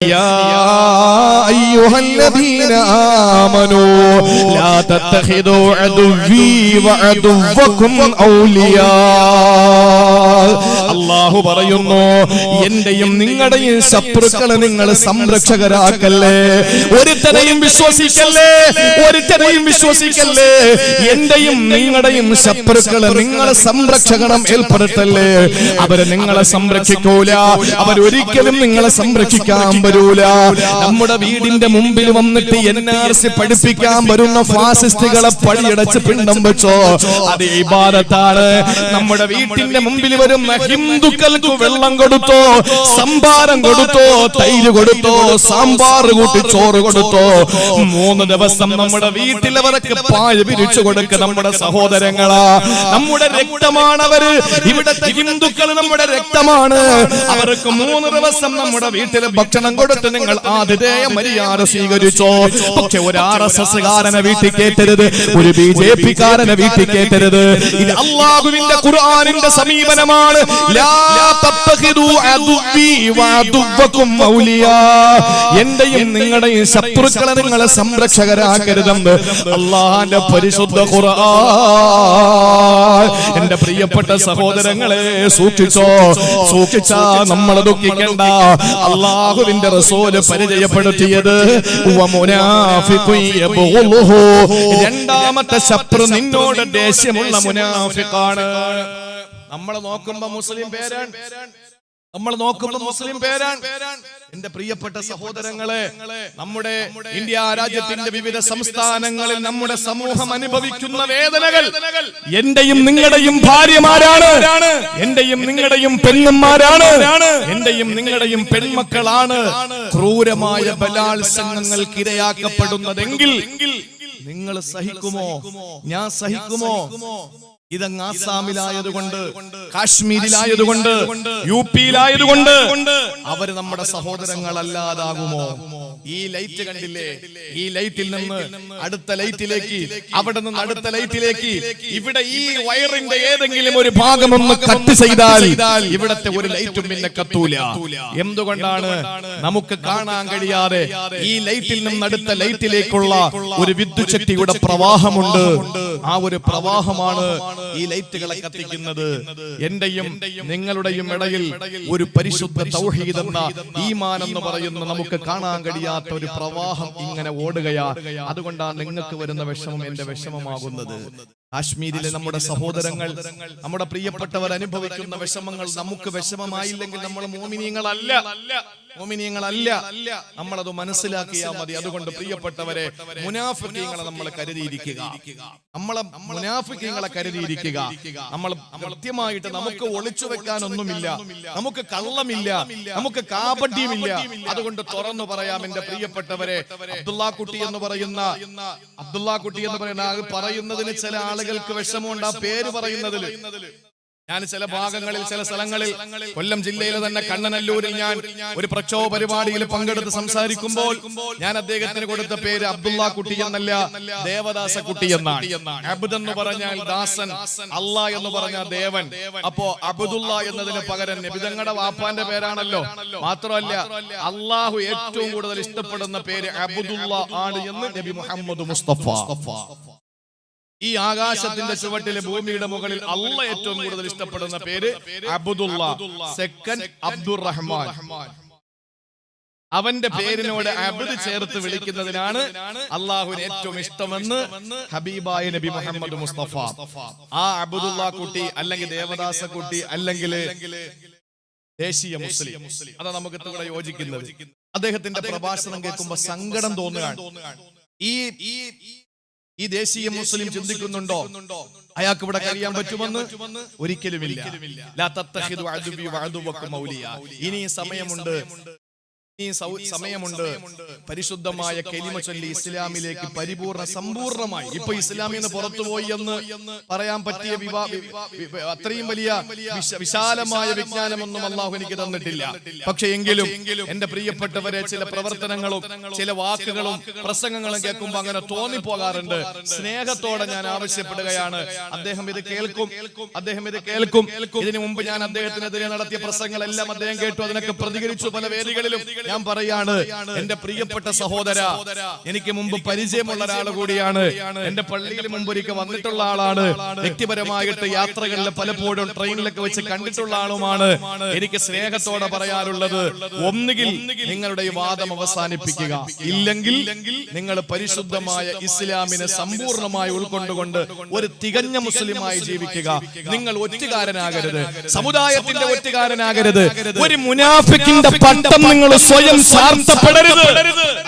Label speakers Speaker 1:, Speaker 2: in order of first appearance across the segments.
Speaker 1: يا أيها الذين آمنوا لا تتخذوا عدوي وعدوكم أولياء. അല്ലാഹു പറയുന്നു, എന്റെയും നിങ്ങളുടെയും ശത്രുക്കളെ നിങ്ങൾ സംരക്ഷകരാക്കല്ലേ. ഒരുത്തനെയും വിശ്വസിക്കല്ലേ, ഒരുത്തനെയും വിശ്വസിക്കല്ലേ. എന്റെയും നിങ്ങളുടെയും ശത്രുക്കളെ നിങ്ങൾ സംരക്ഷകണം ഏർപ്പെടുത്തല്ലേ. അവരെ നിങ്ങളെ സംരക്ഷിക്കൂല, അവരൊരിക്കലും നിങ്ങളെ സംരക്ഷിക്കാൻ വരൂല. നമ്മുടെ വീടിന്റെ മുമ്പിൽ വന്നിട്ട് NRC പഠിപ്പിക്കാൻ വരുന്ന ഫാസിസ്റ്റുകളെ പടിയടച്ച് പിണ്ടം വെച്ചോ, അത് ഇബാദത്താണ്. നമ്മുടെ വീട്ടിന്റെ മുമ്പിൽ വരുന്ന ഹിന്ദുക്കൾക്ക് വെള്ളം കൊടുത്തോ, സംഭാരം കൊടുത്തോ, തൈര് കൊടുത്തോ, സാമ്പാർ കൂട്ടി ചോറ് കൊടുത്തോ, 3 ദിവസം നമ്മുടെ വീട്ടിലവർക്ക് പായ വിരിച്ചു കൊടുക്ക. നമ്മുടെ സഹോദരങ്ങളാ, നമ്മുടെ രക്തമാണവര്. ഇവിടത്തെ ഹിന്ദുക്കൾ നമ്മുടെ രക്തമാണ്. അവർക്ക് 3 ദിവസം നമ്മുടെ വീട്ടിൽ ഭക്ഷണം കൊടുത്ത് നിങ്ങൾ ആതിഥേയ മര്യാദ സ്വീകരിച്ചോ. പക്ഷെ ഒരു RSS കാരനെ വീട്ടിൽ കേട്ടരുത്, ഒരു BJP കാരനെ വീട്ടിൽ കേട്ടരുത്. ഇത് അല്ലാഹുവിന്റെ ഖുർആനിന്റെ സമീപനമാണ്. ലാ തത്തഖിദു അദുവി വഅദുവകും ഔലിയാ. എന്റെയും നിങ്ങളുടെയും ശത്രുക്കളെ നിങ്ങളെ സംരക്ഷകരാക്കരുതെന്ന് അല്ലാഹുവിന്റെ പരിശുദ്ധ ഖുർആൻ. എന്റെ പ്രിയപ്പെട്ട സഹോദരങ്ങളെ, സൂക്ഷിച്ചോ. സൂക്ഷിച്ചാ നമ്മളെ ദുഃഖിക്കണ്ട. അല്ലാഹുവിന്റെ റസൂല് പരിചയപ്പെടുത്തിയത് രണ്ടാമത്തെ ശത്രു നിന്നോട് ദേഷ്യമുള്ള മുനാഫിഖാണ്. നമ്മളെ നോക്കുമ്പോ മുസ്ലിം പേരാണ്, നമ്മൾ നോക്കുമ്പോ മുസ്ലിം പേരാണ്. എന്റെ പ്രിയപ്പെട്ട സഹോദരങ്ങളെ, നമ്മുടെ ഇന്ത്യ രാജ്യത്തിന്റെ വിവിധ സംസ്ഥാനങ്ങളിൽ നമ്മുടെ സമൂഹം അനുഭവിക്കുന്ന വേദനകൾ എന്റെയും നിങ്ങളുടെയും ഭാര്യമാരാണ്, എന്റെയും നിങ്ങളുടെയും പെണ്ണന്മാരാണ്, എന്റെയും നിങ്ങളുടെയും പെൺമക്കളാണ് ക്രൂരമായ ബലാത്സംഗങ്ങൾക്ക് ഇരയാക്കപ്പെടുന്നതെങ്കിൽ നിങ്ങൾ സഹിക്കുമോ? ഞാൻ സഹിക്കുമോ? ഇതങ്ങ് ആസാമിലായതുകൊണ്ട്, കാശ്മീരിലായതുകൊണ്ട്, UP-യിലായതുകൊണ്ട് അവര് നമ്മുടെ സഹോദരങ്ങളല്ലാതാകുമോ? ഈ ലൈറ്റ് കണ്ടില്ലേ? ഈ ലൈറ്റിൽ നിന്ന് അടുത്ത ലൈറ്റിലേക്ക്, അവിടെ നിന്ന് അടുത്ത ലൈറ്റിലേക്ക്, ഇവിടെ ഈ വയറിന്റെ ഏതെങ്കിലും ഒരു ഭാഗം ഒന്ന് കട്ട് ചെയ്താൽ ഇവിടത്തെ ഒരു ലൈറ്റും പിന്നെ കത്തൂല. എന്തുകൊണ്ടാണ്? നമുക്ക് കാണാൻ കഴിയാതെ ഈ ലൈറ്റിൽ നിന്ന് അടുത്ത ലൈറ്റിലേക്കുള്ള ഒരു വിദ്യുത് ശക്തിയുടെ പ്രവാഹമുണ്ട്. ആ ഒരു പ്രവാഹമാണ് ഈ ലൈറ്റുകളെ കത്തിക്കുന്നത്. എന്റെയും നിങ്ങളുടെയും ഇടയിൽ ഒരു പരിശുദ്ധ തൗഹീദ് എന്ന ഈമാൻ എന്ന് പറയുന്ന നമുക്ക് കാണാൻ കഴിയാത്ത ഒരു പ്രവാഹം ഇങ്ങനെ ഓടുകയാ. അതുകൊണ്ടാണ് നിങ്ങൾക്ക് വരുന്ന വിഷമം എന്റെ വിഷമമാകുന്നത്. കാശ്മീരിലെ നമ്മുടെ സഹോദരങ്ങൾ, നമ്മുടെ പ്രിയപ്പെട്ടവർ അനുഭവിക്കുന്ന വിഷമങ്ങൾ നമുക്ക് വിഷമമായില്ലെങ്കിൽ നമ്മൾ മോമിനീങ്ങളല്ല, മോമിനീങ്ങളല്ല. നമ്മളത് മനസ്സിലാക്കിയാൽ മതി. അതുകൊണ്ട് പ്രിയപ്പെട്ടവരെ, മുനാഫിഖീങ്ങളെ നമ്മൾ കരുതിയിരിക്കുക. നമ്മളെ മുനാഫിഖീങ്ങളെ കരുതിയിരിക്കുക. നമ്മൾ കൃത്യമായിട്ട്, നമുക്ക് ഒളിച്ചു വെക്കാനൊന്നുമില്ല, നമുക്ക് കള്ളമില്ല, നമുക്ക് കാപട്യമില്ല. അതുകൊണ്ട് തുറന്നു പറയാം എന്റെ പ്രിയപ്പെട്ടവരെ. അബ്ദുള്ള കുട്ടി എന്ന് പറയുന്ന പറയുന്നതിന് ചില ആളുകൾക്ക് വിഷമമുണ്ട് ആ പേര് പറയുന്നതിൽ. ഞാൻ ചില ഭാഗങ്ങളിൽ, ചില സ്ഥലങ്ങളിൽ, കൊല്ലം ജില്ലയിലെ തന്നെ കണ്ണനല്ലൂരിൽ ഞാൻ ഒരു പ്രക്ഷോഭ പരിപാടിയിൽ പങ്കെടുത്ത് സംസാരിക്കുമ്പോൾ ഞാൻ അദ്ദേഹത്തിന് കൊടുത്ത പേര് അബ്ദുള്ള കുട്ടി എന്നല്ല, ദേവദാസ കുട്ടി എന്നാണ്. അബ്ദ് എന്ന് പറഞ്ഞാൽ ദാസൻ, അല്ലാ എന്ന് പറഞ്ഞാൽ ദേവൻ. അപ്പോ അബ്ദുള്ള എന്നതിന് പകരം നബി തങ്ങളുടെ വാപ്പാന്റെ പേരാണല്ലോ. മാത്രമല്ല, അള്ളാഹു ഏറ്റവും കൂടുതൽ ഇഷ്ടപ്പെടുന്ന പേര് അബ്ദുള്ള ആണ് എന്ന് നബി മുഹമ്മദ് മുസ്തഫ. ഈ ആകാശത്തിന്റെ ചുവട്ടിലെ ഭൂമിയുടെ മുകളിൽ അള്ളാഹ് ഏറ്റവും കൂടുതൽ ഇഷ്ടപ്പെടുന്ന പേര് അബ്ദുള്ള. സെക്കൻഡ് അബ്ദുറഹ്മാൻ. അവന്റെ പേരിനോട് അബ്ദ് ചേർത്ത് വിളിക്കുന്നതിനാണ് അള്ളാഹുവിന് ഏറ്റവും ഇഷ്ടമെന്ന് ഹബീബായ നബി മുഹമ്മദ് മുസ്തഫ. ആ അബ്ദുള്ള കുട്ടി അല്ലെങ്കിൽ ദേവദാസ കുട്ടി അല്ലെങ്കിൽ ദേശീയ മുസ്ലിം, അതാ നമുക്ക് ഇവിടെ യോജിക്കുന്നത്. അദ്ദേഹത്തിന്റെ പ്രഭാഷണം കേൾക്കുമ്പോ സങ്കടം തോന്നുകയാണ്. ഈ ദേശീയ മുസ്ലിം ചിന്തിക്കുന്നുണ്ടോ അയാൾക്ക് ഇവിടെ കഴിയാൻ പറ്റുമെന്ന്? ഒരിക്കലുമില്ല. ലാ തത്തഖിദു അദുവി വഅദുവകും ഔലിയാ. ഇനി സമയമുണ്ട്, പരിശുദ്ധമായ കലിമ ചൊല്ലി ഇസ്ലാമിലേക്ക് പരിപൂർണ സമ്പൂർണമായി. ഇപ്പൊ ഇസ്ലാമിൽ നിന്ന് പുറത്തുപോയി എന്ന് പറയാൻ പറ്റിയ അത്രയും വലിയ വിശാലമായ വിജ്ഞാനമൊന്നും അല്ലാഹു എനിക്ക് തന്നിട്ടില്ല. പക്ഷെ എങ്കിലും എന്റെ പ്രിയപ്പെട്ടവരെ, ചില പ്രവർത്തനങ്ങളും ചില വാക്കുകളും പ്രസംഗങ്ങളും കേൾക്കുമ്പോൾ അങ്ങനെ തോന്നിപ്പോകാറുണ്ട്. സ്നേഹത്തോടെ ഞാൻ ആവശ്യപ്പെടുകയാണ്, അദ്ദേഹം ഇത് കേൾക്കും. ഇതിനു മുമ്പ് ഞാൻ അദ്ദേഹത്തിനെതിരെ നടത്തിയ പ്രസംഗങ്ങളെല്ലാം അദ്ദേഹം കേട്ടു, അതിനൊക്കെ പ്രതികരിച്ചു പല വേദികളിലും. ഞാൻ പറയാണ്, എന്റെ പ്രിയപ്പെട്ട സഹോദര, എനിക്ക് മുമ്പ് പരിചയമുള്ള ഒരാൾ കൂടിയാണ്. എന്റെ പള്ളിയിൽ മുമ്പൊരിക്കൽ വന്നിട്ടുള്ള ആളാണ്. വ്യക്തിപരമായിട്ട് യാത്രകളിൽ പലപ്പോഴും ട്രെയിനിലൊക്കെ വെച്ച് കണ്ടിട്ടുള്ള ആളുമാണ്. എനിക്ക് സ്നേഹത്തോടെ പറയാനുള്ളത്, ഒന്നുകിൽ നിങ്ങളുടെ ഈ വാദം അവസാനിപ്പിക്കുക, ഇല്ലെങ്കിൽ നിങ്ങൾ പരിശുദ്ധമായ ഇസ്ലാമിനെ സമ്പൂർണ്ണമായി ഉൾക്കൊണ്ടുകൊണ്ട് ഒരു തികഞ്ഞ മുസ്ലിമായി ജീവിക്കുക. നിങ്ങൾ ഒറ്റുകാരനാകരുത്, സമുദായത്തിന്റെ ഒറ്റുകാരനാകരുത്, ഒരു മുനാഫിക്കിന്റെ പട്ടം നിങ്ങൾ സ്വയം സാർത്ഥപ്പെടരുത്.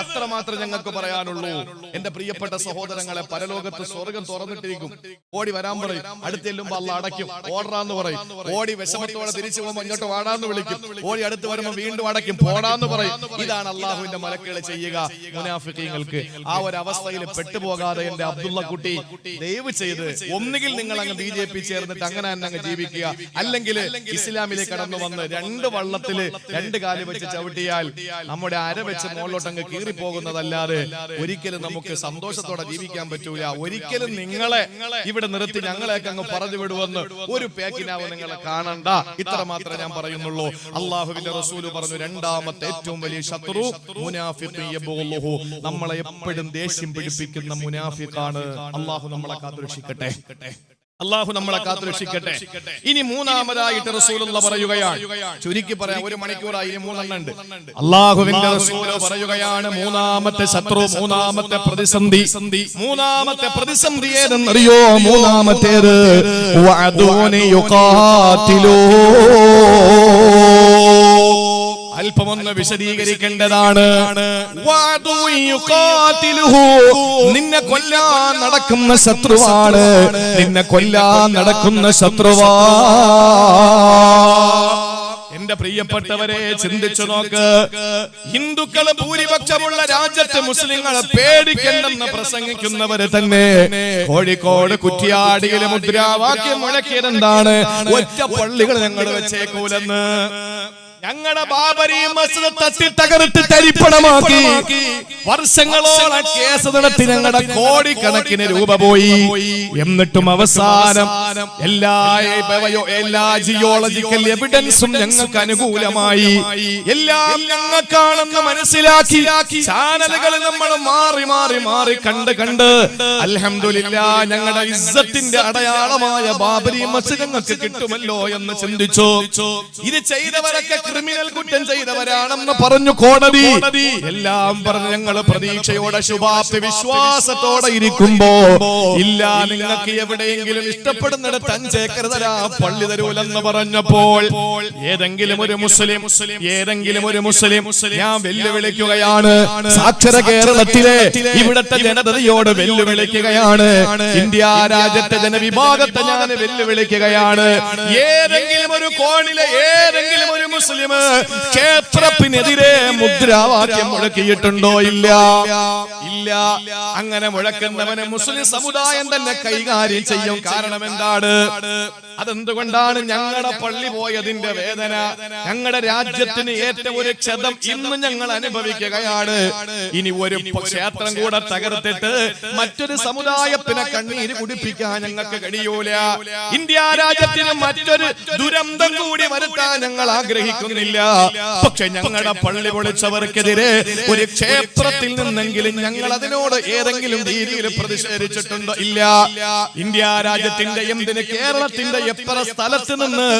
Speaker 1: അത്രമാത്രം ഞങ്ങൾക്ക് പറയാനുള്ളൂ. എന്റെ പ്രിയപ്പെട്ട സഹോദരങ്ങളെ, പരലോകത്ത് സ്വർഗം തുറന്നിട്ടിരിക്കും. ഓടി വരാൻ പറയും, അടുത്തെല്ലുമ്പോ അള്ളാഹ് അടയ്ക്കും, ഓടാന്ന് പറയും. ഓടി വിഷമത്തോടെ തിരിച്ചു പോകുമ്പോൾ ഇങ്ങോട്ട് വാടാന്ന് വിളിക്കും. ഓടി അടുത്ത് വരുമ്പോൾ വീണ്ടും അടയ്ക്കും, പോടാന്ന് പറയും. ഇതാണ് അള്ളാഹുവിന്റെ മലക്കുകളെ ചെയ്യുക മുനാഫിക്കീങ്ങൾക്ക്. ആ ഒരു അവസ്ഥയിൽ പെട്ടുപോകാതെ എന്റെ അബ്ദുള്ള കുട്ടി ദയവ് ചെയ്ത് ഒന്നുകിൽ നിങ്ങൾ അങ്ങ് BJP ചേർന്നിട്ട് അങ്ങനെ തന്നെ അങ്ങ് ജീവിക്കുക, അല്ലെങ്കിൽ ഇസ്ലാമിലേക്ക് കടന്നു വന്ന് രണ്ട് വള്ളത്തില് രണ്ട് കാല് വെച്ച് ചവിട്ടിയാൽ നമ്മുടെ അര വെച്ച് മുകളിലോട്ട് അങ്ങ് കീറിപ്പോകുന്നതല്ലാതെ ഒരിക്കലും നമുക്ക് സന്തോഷത്തോടെ ജീവിക്കാൻ പറ്റൂല. ഒരിക്കലും നിങ്ങളെ ഇവിടെ നിർത്തി ഞങ്ങളെയൊക്കെ അങ്ങ് പറഞ്ഞു വിടുവെന്ന് ഒരു പേക്കിനാവ് നിങ്ങളെ കാണണ്ട. ഇത്ര മാത്രമേ ഞാൻ പറയുന്നുള്ളൂ. അള്ളാഹുവിന്റെ റസൂല് പറഞ്ഞു, രണ്ടാമത്തെ ഏറ്റവും വലിയ ശത്രു മുനാഫിഖ് യബുഗുഹു, നമ്മളെ എപ്പോഴും ദേഷ്യം പിടിപ്പിക്കുന്ന മുനാഫിഖാണ്. അള്ളാഹു നമ്മളെ കാത്തുരക്ഷിക്കട്ടെ. അള്ളാഹു നമ്മളെ കാത്തുരക്ഷിക്കട്ടെ. ഇനി മൂന്നാമതായിട്ട് റസൂലുള്ളാഹി പറയുകയാണ്, ചുരുക്കി പറയാം, 1 മണിക്കൂറായി, ഇനി 3 ഉണ്ട്. അള്ളാഹുവിന്റെ റസൂല് പറയുകയാണ്, മൂന്നാമത്തെ ശത്രു, മൂന്നാമത്തെ പ്രതിസന്ധി ഏതെന്നറിയോ? മൂന്നാമത്തേത് വഅദൂനി യുഖാതിലൂ. അല്പമൊന്ന് വിശദീകരിക്കേണ്ടതാണ്. നിന്നെ കൊല്ലാൻ നടക്കുന്ന ശത്രുവാണ്, നിന്നെ കൊല്ലാൻ നടക്കുന്ന ശത്രുവാ. എന്റെ പ്രിയപ്പെട്ടവരെ, ചിന്തിച്ചു നോക്ക്. ഹിന്ദുക്കള് ഭൂരിപക്ഷമുള്ള രാജ്യത്ത് മുസ്ലിങ്ങളെ പേടിക്കണ്ടെന്ന് പ്രസംഗിക്കുന്നവര് തന്നെ കോഴിക്കോട് കുറ്റിയാടിയിലെ മുദ്രാവാക്യം മുഴക്കിയതെന്താണ്? ഒറ്റ പള്ളികൾ ഞങ്ങൾ വെച്ചേക്കൂലെന്ന്. ഞങ്ങളുടെ ബാബരി മസ്ജിദ് തട്ടി തകർത്ത് തരിപ്പണമാക്കി വർഷങ്ങളോളം കേസ് നടത്തി ഞങ്ങളുടെ കോടിക്കണക്കിന് രൂപ പോയി. എന്നിട്ടും അവസാനം എല്ലാ ജിയോളജിക്കൽ എവിഡൻസും ഞങ്ങൾക്ക് അനുകൂലമായി. എല്ലാം ഞങ്ങൾക്കാണെന്ന് മനസ്സിലാക്കി ചാനലുകളിൽ നമ്മൾ മാറി മാറി മാറി കണ്ട് അൽഹംദുലില്ലാഹ് ഞങ്ങളുടെ ഇസ്സത്തിന്റെ അടയാളമായ ബാബരി മസ്ജിദ് ഞങ്ങൾക്ക് കിട്ടുമല്ലോ എന്ന് ചിന്തിച്ചു. ഇത് ചെയ്തവരൊക്കെ ക്രിമിനൽ കുറ്റം ചെയ്തവരാണെന്ന് പറഞ്ഞു കോടതി. എല്ലാം പറഞ്ഞ് ഞങ്ങൾ പ്രതീക്ഷയോടെ ശുഭാപ്തി വിശ്വാസത്തോടെ ഇരിക്കുമ്പോ, ഇല്ല നിങ്ങൾക്ക് എവിടെയെങ്കിലും ഇഷ്ടപ്പെടുന്നിടത്ത് 5 ഏക്കർ തരാ പള്ളി തരൂലെന്ന് പറഞ്ഞപ്പോൾ ഏതെങ്കിലും ഒരു മുസ്ലിം ഞാൻ വെല്ലുവിളിക്കുകയാണ്. സാക്ഷര കേരളത്തിലെ ഇവിടത്തെ ജനതയോട് വെല്ലുവിളിക്കുകയാണ്. ഇന്ത്യ രാജ്യത്തെ ജനവിഭാഗത്തെ ഞാൻ വെല്ലുവിളിക്കുകയാണ്. ഏതെങ്കിലും ഒരു കോണിലെ ഏതെങ്കിലും ഒരു മുസ്ലിം ക്ഷേത്രത്തിനെതിരെ മുദ്രാവാക്യം മുഴക്കിയിട്ടുണ്ടോ? ഇല്ല. അങ്ങനെ മുഴക്കുന്നവനെ മുസ്ലിം സമുദായം തന്നെ കൈകാര്യം ചെയ്യും. കാരണം എന്താണ്? അതെന്തുകൊണ്ടാണ്? ഞങ്ങളുടെ പള്ളി പോയതിന്റെ വേദന, ഞങ്ങളുടെ രാജ്യത്തിന് ഏറ്റവും ഒരു ക്ഷതം ഇന്ന് ഞങ്ങൾ അനുഭവിക്കുകയാണ്. ഇനി ഒരു ക്ഷേത്രം കൂടെ തകർത്തിട്ട് മറ്റൊരു സമുദായത്തിനെ കണ്ണീര് കുടിപ്പിക്കാൻ ഞങ്ങൾക്ക് കഴിയൂല. ഇന്ത്യ രാജ്യത്തിന് മറ്റൊരു ദുരന്തം കൂടി വരുത്താൻ ഞങ്ങൾ ആഗ്രഹിക്കുന്നില്ല. പക്ഷെ ഞങ്ങളുടെ പള്ളി പൊളിച്ചവർക്കെതിരെ ഒരു ക്ഷേത്രത്തിൽ നിന്നെങ്കിലും ഞങ്ങൾ അതിനോട് ഏതെങ്കിലും രീതിയിൽ പ്രതിഷേധിച്ചിട്ടുണ്ടോ? ഇല്ല. ഇന്ത്യ രാജ്യത്തിന്റെ എന്തിന് കേരളത്തിന്റെ എത്ര സ്ഥലത്ത് നിന്ന്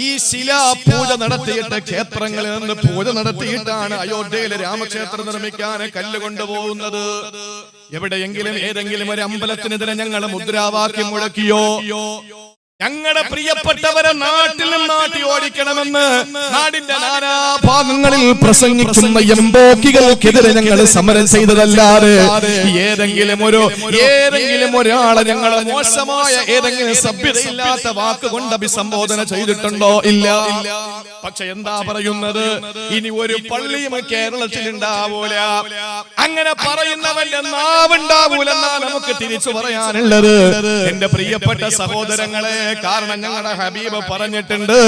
Speaker 1: ഈ ശിലാപൂജ നടത്തിയിട്ട്, ക്ഷേത്രങ്ങളിൽ നിന്ന് പൂജ നടത്തിയിട്ടാണ് അയോധ്യയിലെ രാമക്ഷേത്രം നിർമ്മിക്കാൻ കല്ല് കൊണ്ടുപോകുന്നത്. എവിടെയെങ്കിലും ഏതെങ്കിലും ഒരു അമ്പലത്തിനെതിരെ ഞങ്ങൾ മുദ്രാവാക്യം മുഴക്കിയോ? ഞങ്ങളുടെ പ്രിയപ്പെട്ടവരെ നാട്ടിൽ നാട്ടി ഓടിക്കണമെന്ന് നാടിന്റെ നാനാഭാഗങ്ങളിൽ പ്രസംഗിക്കുന്ന എംബോക്കികൾക്കെതിരെ ഞങ്ങൾ സമരം ചെയ്തതല്ലാതെ ഏതെങ്കിലും ഒരാളെ ഞങ്ങൾ മോശമായ ഏതെങ്കിലും സഭ്യതയില്ലാത്ത വാക്കുകൊണ്ട് അഭിസംബോധന ചെയ്തിട്ടുണ്ടോ? ഇല്ല. പക്ഷെ എന്താ പറയുന്നത്? ഇനി ഒരു പള്ളിയും കേരളത്തിൽ ഉണ്ടാവൂല. അങ്ങനെ പറയുന്നവന്റെ നാവുണ്ടാവൂലെന്നാ നമുക്ക് തിരിച്ചു പറയാനുള്ളത്. എന്റെ പ്രിയപ്പെട്ട സഹോദരങ്ങളെ, കാരണം ഞങ്ങളുടെ ഹബീബ് പറഞ്ഞിട്ടുണ്ട്,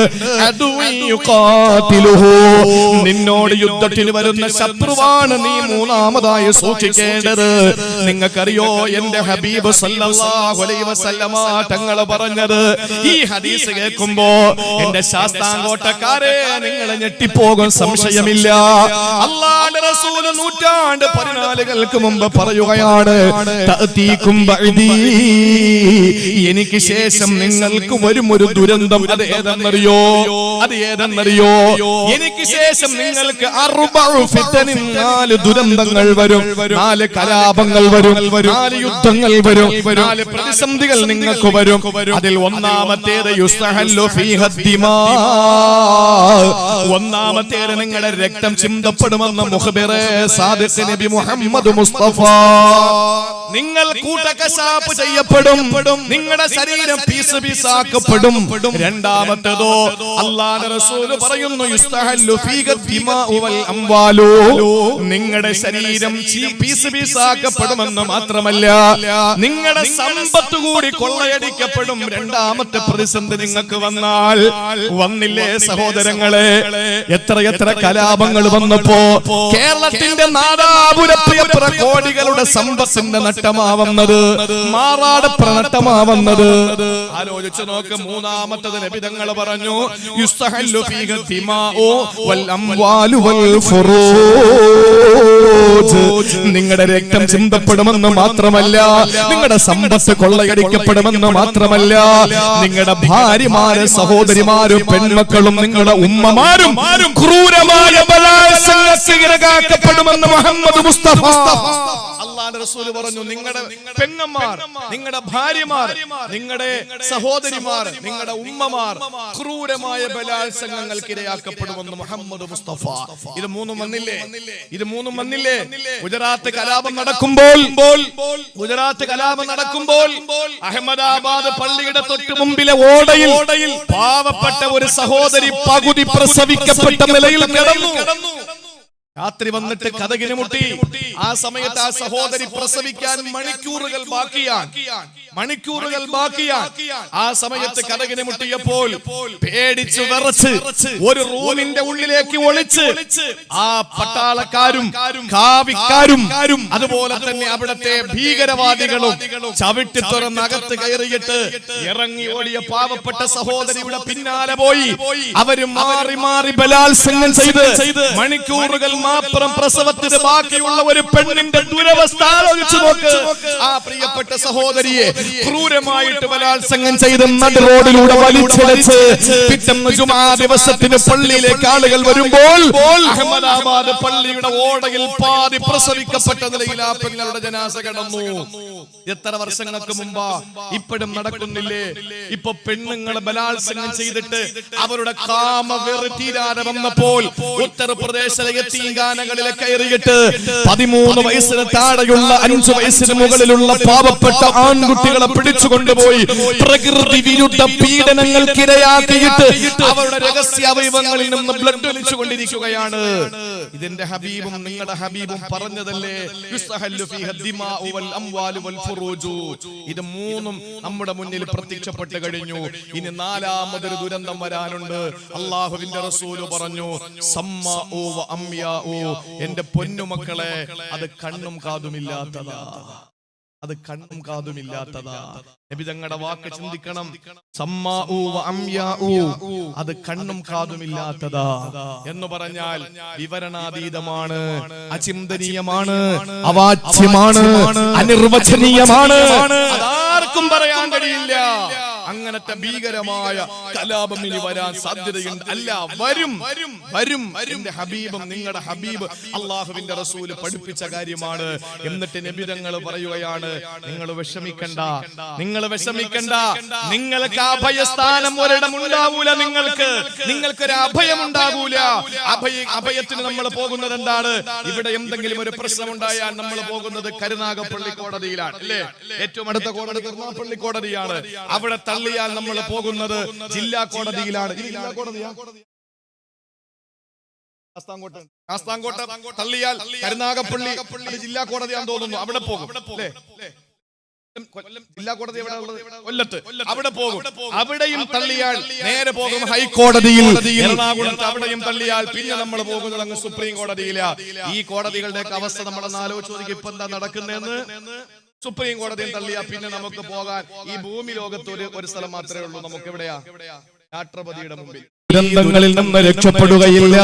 Speaker 1: നിന്നോട് യുദ്ധത്തിന് വരുന്ന ശത്രുവാണ് നീ മൂന്നാമതായി സൂക്ഷിക്കേണ്ടത്. നിങ്ങൾക്കറിയോ എന്റെ ഹബീബ് സല്ലല്ലാഹു അലൈഹി വസല്ലമ തങ്ങൾ പറഞ്ഞത്? ഈ ഹദീസ് കേൾക്കുമ്പോ എന്റെ ശാസ്താംകോട്ടക്കാരെ ചെറുപ്പക്കാരെ നിങ്ങൾ ഞെട്ടിപ്പോകും, സംശയമില്ല. അല്ലാഹുവിന്റെ റസൂൽ നൂറ്റാണ്ട് 14 മുമ്പ് പറയുകയാണ്, തഅതീകും ബഅദീ, എനിക്ക് ശേഷം നിങ്ങൾക്ക് വരും ഒരു ദുരന്തം. അത് ഏതെന്നറിയോ? എനിക്ക് ശേഷം നിങ്ങൾക്ക് 4 ഫിതനിൻ, 4 ദുരന്തങ്ങൾ വരും, 4 കലാപങ്ങൾ വരും, 4 യുദ്ധങ്ങൾ വരും, 4 പ്രതിസന്ധികൾ നിങ്ങൾക്ക് വരും. അതിൽ ഒന്നാമത്തേത് യുസ്തഹല്ലു ഫീഹ ദിമാ, ഒന്നാമത്തേത് നിങ്ങളുടെ രക്തം ചിന്തപ്പെടുമെന്ന് മുഖ്ബിറെ സാദിഖ് നബി മുഹമ്മദ് മുസ്തഫ. നിങ്ങൾ കൂട്ടക്കശാപ്പ് ചെയ്യപ്പെടും, നിങ്ങളുടെ ശരീരം പീസ് പീസാക്കപ്പെടും. രണ്ടാമത്തേതോ അല്ലാഹുവിന്റെ റസൂൽ പറയുന്നു, യുസ്തഹല്ലു ഫീഹ ദിമാഉ വൽ അംവാലു, നിങ്ങളുടെ ശരീരം പീസ് പീസാക്കപ്പെടുമെന്ന് മാത്രമല്ല നിങ്ങളുടെ സമ്പത്ത് കൂടി കൊള്ളയടിക്കപ്പെടും. രണ്ടാമത്തെ പ്രതിസന്ധി നിങ്ങൾക്ക് വന്നില്ലേ സഹോദരങ്ങളെ? എത്ര കലാപങ്ങൾ വന്നപ്പോ കേരളത്തിന്റെ നാദാപുരപ്രിയപ്ര കോടികളുടെ സമ്പത്തിന്റെ നട്ടമാവുന്നത്, മാറാടപ്ര നട്ടമാവുന്നത്. ആലോചിച്ചു നോക്ക്. മൂന്നാമത്തത് നബി തങ്ങൾ പറഞ്ഞു, യുസ്തഹല്ലു ഫീഹ ദിമാഉ വൽ അംവാലു വൽ ഫുറൂജ്, നിങ്ങളുടെ രക്തം ചിന്തപ്പെടുമെന്ന് മാത്രമല്ല നിങ്ങളുടെ സമ്പത്ത് കൊള്ളയടിക്കപ്പെടുമെന്ന് മാത്രമല്ല നിങ്ങളുടെ ഭാര്യമാരും സഹോദരിമാരും പെൺമക്കളും നിങ്ങളുടെ ഉമ്മമാരും ക്രൂരമായ ബലാത്സംഗത്തിനിരയാക്കപ്പെടുമെന്ന് മുഹമ്മദ് മുസ്തഫ. അല്ലാഹുവിന്റെ റസൂൽ പറഞ്ഞു, നിങ്ങളുടെ പെങ്ങന്മാർ, നിങ്ങളുടെ ഭാര്യമാർ, നിങ്ങളുടെ സഹോദരിമാർ, നിങ്ങളുടെ ഉമ്മമാർ ക്രൂരമായ ബലാത്സംഗങ്ങൾക്ക് ഇരയാക്കപ്പെടുമെന്ന് മുഹമ്മദ് മുസ്തഫ. ഇത് മൂന്നും വന്നില്ലേ? ഗുജറാത്ത് കലാപം നടക്കുമ്പോൾ അഹമ്മദാബാദ് പള്ളിയുടെ തൊട്ട് മുമ്പിലെ ഓടയിൽ പാവപ്പെട്ട ഒരു സഹോദരി പകുതി പ്രസവിക്കപ്പെട്ട നിലയിൽ കിടന്നു. രാത്രി വന്നിട്ട് കതകിന് മുട്ടി. ആ സമയത്ത് ആ സഹോദരി പ്രസവിക്കാൻ മണിക്കൂറുകൾ ബാക്കിയാണ്. ആ സമയത്ത് കതകിന് മുട്ടിയപ്പോൾ പേടിച്ചു വിറച്ച് ഒരു റൂമിന്റെ ഉള്ളിലേക്ക് ഒളിച്ച് ആ പട്ടാളക്കാരും കാവിക്കാരും അതുപോലെ തന്നെ അവിടത്തെ ഭീകരവാദികളും ചവിട്ടി തുറന്നകത്ത് കയറിയിട്ട് ഇറങ്ങി ഓടിയ പാവപ്പെട്ട സഹോദരിയുടെ പിന്നാലെ പോയി അവര് മാറി ബലാത്സംഗം ചെയ്ത് മണിക്കൂറുകൾ മാത്രം പ്രസവത്തിന് ബാക്കിയുള്ള ഒരു പെണ്ണിന്റെ ദുരവസ്ഥ ആലോചിച്ചു നോക്ക്. ആ പ്രിയപ്പെട്ട സഹോദരിയെ ക്രൂരമായിട്ട് ബലാത്സംഗം ചെയ്ത് നടു റോഡിലൂടെ വലിച്ചിഴച്ച് പിറ്റേന്ന് ജുമാ ദിവസത്തിന് പള്ളിയിലേക്ക് ആളുകൾ വരുമ്പോൾ അഹമ്മദാബാദ് പള്ളിയുടെ ഓടയിൽ പാതി പ്രസവിക്കപ്പെട്ട നിലയിൽ ആ പെങ്ങളുടെ ജനാസ കിടന്നു. എത്ര വർഷങ്ങൾക്ക് മുമ്പാ? ഇപ്പോഴും നടക്കുന്നില്ലേ? ഇപ്പൊ പെണ്ണുങ്ങൾ ബലാത്സംഗം ചെയ്തിട്ട് അവരുടെ കാമവെറി തീരാതെ വന്നപ്പോൾ ഉത്തർപ്രദേശിലെ യതീംഖാനകളിലെ കയറിയിട്ട് 13 വയസ്സിന് താഴെയുള്ള 5 വയസ്സിന് മുകളിലുള്ള പാവപ്പെട്ട ആൺകുട്ടികളെ പിടിച്ചു കൊണ്ടുപോയി പ്രകൃതി വിരുദ്ധ പീഡനങ്ങൾക്കിരയാക്കിയിട്ട് അവരുടെ രഹസ്യ അവയവങ്ങളിൽ നിന്ന് ബ്ലഡ് ഒലിച്ചുകൊണ്ടിരിക്കുകയാണ്. ഇതിന്റെ ഹബീബും നിങ്ങളുടെ ഹബീബും പറഞ്ഞതല്ലേ, യുസ്തഹല്ലു ഫീഹ ദിമാഉ വൽ അംവാലു വൽ ഫുറൂജു. ഇത് മൂന്നും നമ്മുടെ മുന്നിൽ പ്രത്യക്ഷപ്പെട്ട് കഴിഞ്ഞു. ഇനി 4ാമതൊരു ദുരന്തം വരാനുണ്ട്. അല്ലാഹുവിന്റെ റസൂൽ പറഞ്ഞു, സമ്മാഉ വ അംയാഉ, എന്റെ പൊന്നുമക്കളെ, അത് കണ്ണും കാതുമില്ലാത്തതാ. നബി തങ്ങളുടെ വാക്ക് ചിന്തിക്കണം. സമ്മാഉ വ അംയാഉ, അത് കണ്ണും കാതുമില്ലാത്തതാ എന്ന് പറഞ്ഞാൽ വിവരണാതീതമാണ്, അചിന്തനീയമാണ്, അവാച്യമാണ്, അനിർവചനീയമാണ്. അതാർക്കും പറയാൻ കഴിയില്ല. അങ്ങനത്തെ ഭീകരമായ കലാപം ഇനി വരാൻ സാധ്യതയുണ്ട്. അല്ല, വരും. എന്റെ ഹബീബും നിങ്ങളുടെ ഹബീബ് അള്ളാഹുവിന്റെ റസൂല് പഠിപ്പിച്ച കാര്യമാണ്. എന്നിട്ട് നബി തങ്ങൾ പറയുകയാണ്, നിങ്ങൾ വിഷമിക്കണ്ട. നിങ്ങൾക്ക് അഭയസ്ഥാനം ഒരിടം ഉണ്ടാവൂല. നിങ്ങൾക്കൊരു അഭയം ഉണ്ടാകൂല. അഭയത്തിന് നമ്മൾ പോകുന്നത് എന്താണ്? ഇവിടെ എന്തെങ്കിലും ഒരു പ്രശ്നം ഉണ്ടായാൽ നമ്മൾ പോകുന്നത് കരുനാഗപ്പള്ളി കോടതിയിലാണ്, അല്ലേ? ഏറ്റവും അടുത്ത കോടതി കരുനാഗപ്പള്ളി കോടതിയാണ്. അവിടെ തള്ളിയാൽ നമ്മൾ പോകുന്നത് ജില്ലാ കോടതിയിലാണ്. ശാസ്താംകോട്ട തള്ളിയാൽ കരുനാഗപ്പള്ളി ജില്ലാ കോടതിയാണെന്ന് തോന്നുന്നു. അവിടെ പോകും, അല്ലേ? ജില്ലാ കോടതി എവിടെ ഉള്ളത്? കൊല്ലത്ത്. അവിടെ പോകും. അവിടെയും തള്ളിയാൽ നേരെ പോകും ഹൈക്കോടതിയിൽ. എറണാകുളത്ത് അവിടെയും തള്ളിയാൽ പിന്നെ നമ്മൾ പോകുന്നത് അങ്ങ് സുപ്രീം കോടതിയിലാ. ഈ കോടതികളുടെ അവസ്ഥ നമ്മളൊന്ന് ആലോചിച്ച് ഇപ്പൊ എന്താ നടക്കുന്നതെന്ന്. സുപ്രീം കോടതിയും തള്ളിയാ പിന്നെ നമുക്ക് പോകാൻ ഈ ഭൂമി ലോകത്ത് ഒരു സ്ഥലം മാത്രമേ ഉള്ളൂ. നമുക്ക് എവിടെയാ? രാഷ്ട്രപതിയുടെ മുമ്പിൽ. ദുരന്തങ്ങളിൽ നിന്ന് രക്ഷപ്പെടുകയില്ല.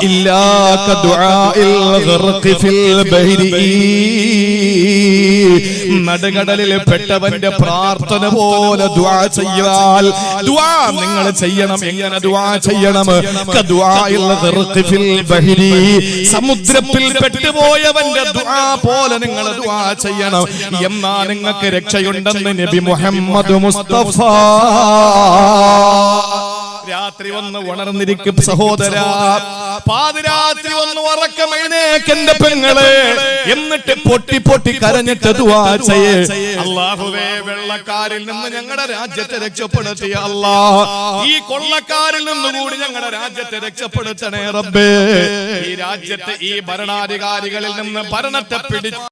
Speaker 1: ഇല്ലാക ദുആഇൽ ഗർഖി ഫിൽ ബഹരി, നടുകടലിൽ പെട്ടവന്റെ പ്രാർത്ഥന പോലെ ദുആ ചെയ്യാൽ ദുആ നിങ്ങൾ ചെയ്യണം. എങ്ങനെ ദുആ ചെയ്യണം? കദുആഇൽ ഗർഖി ഫിൽ ബഹരി, സമുദ്രത്തിൽ പെട്ടുപോയവന്റെ ദുആ പോലെ നിങ്ങൾ ദുആ ചെയ്യണം. എന്നാ നിങ്ങൾക്ക് രക്ഷയുണ്ടെന്ന് നബി മുഹമ്മദ് മുസ്തഫ. രാത്രി വന്ന് ഉണർന്നിരിക്കും സഹോദരാ, പാതിരാത്രി വന്ന് ഉറക്കമെഴുന്നേക്കെന്റെ പെങ്ങളെ, എന്നിട്ട് പൊട്ടി പൊട്ടി കരഞ്ഞിട്ട് ദുആ ചെയ്യേ. അല്ലാഹുവേ, വെള്ളക്കാരിൽ നിന്ന് ഞങ്ങളുടെ രാജ്യത്തെ രക്ഷപ്പെടുത്തിയ അല്ലാഹ്, ഈ കൊള്ളക്കാരിൽ നിന്നുകൂടി ഞങ്ങളുടെ രാജ്യത്തെ രക്ഷപ്പെടുത്തണേ റബ്ബേ. ഈ രാജ്യത്തെ ഈ ഭരണാധികാരികളിൽ നിന്ന് ഭരണത്തെ പിടിച്ച്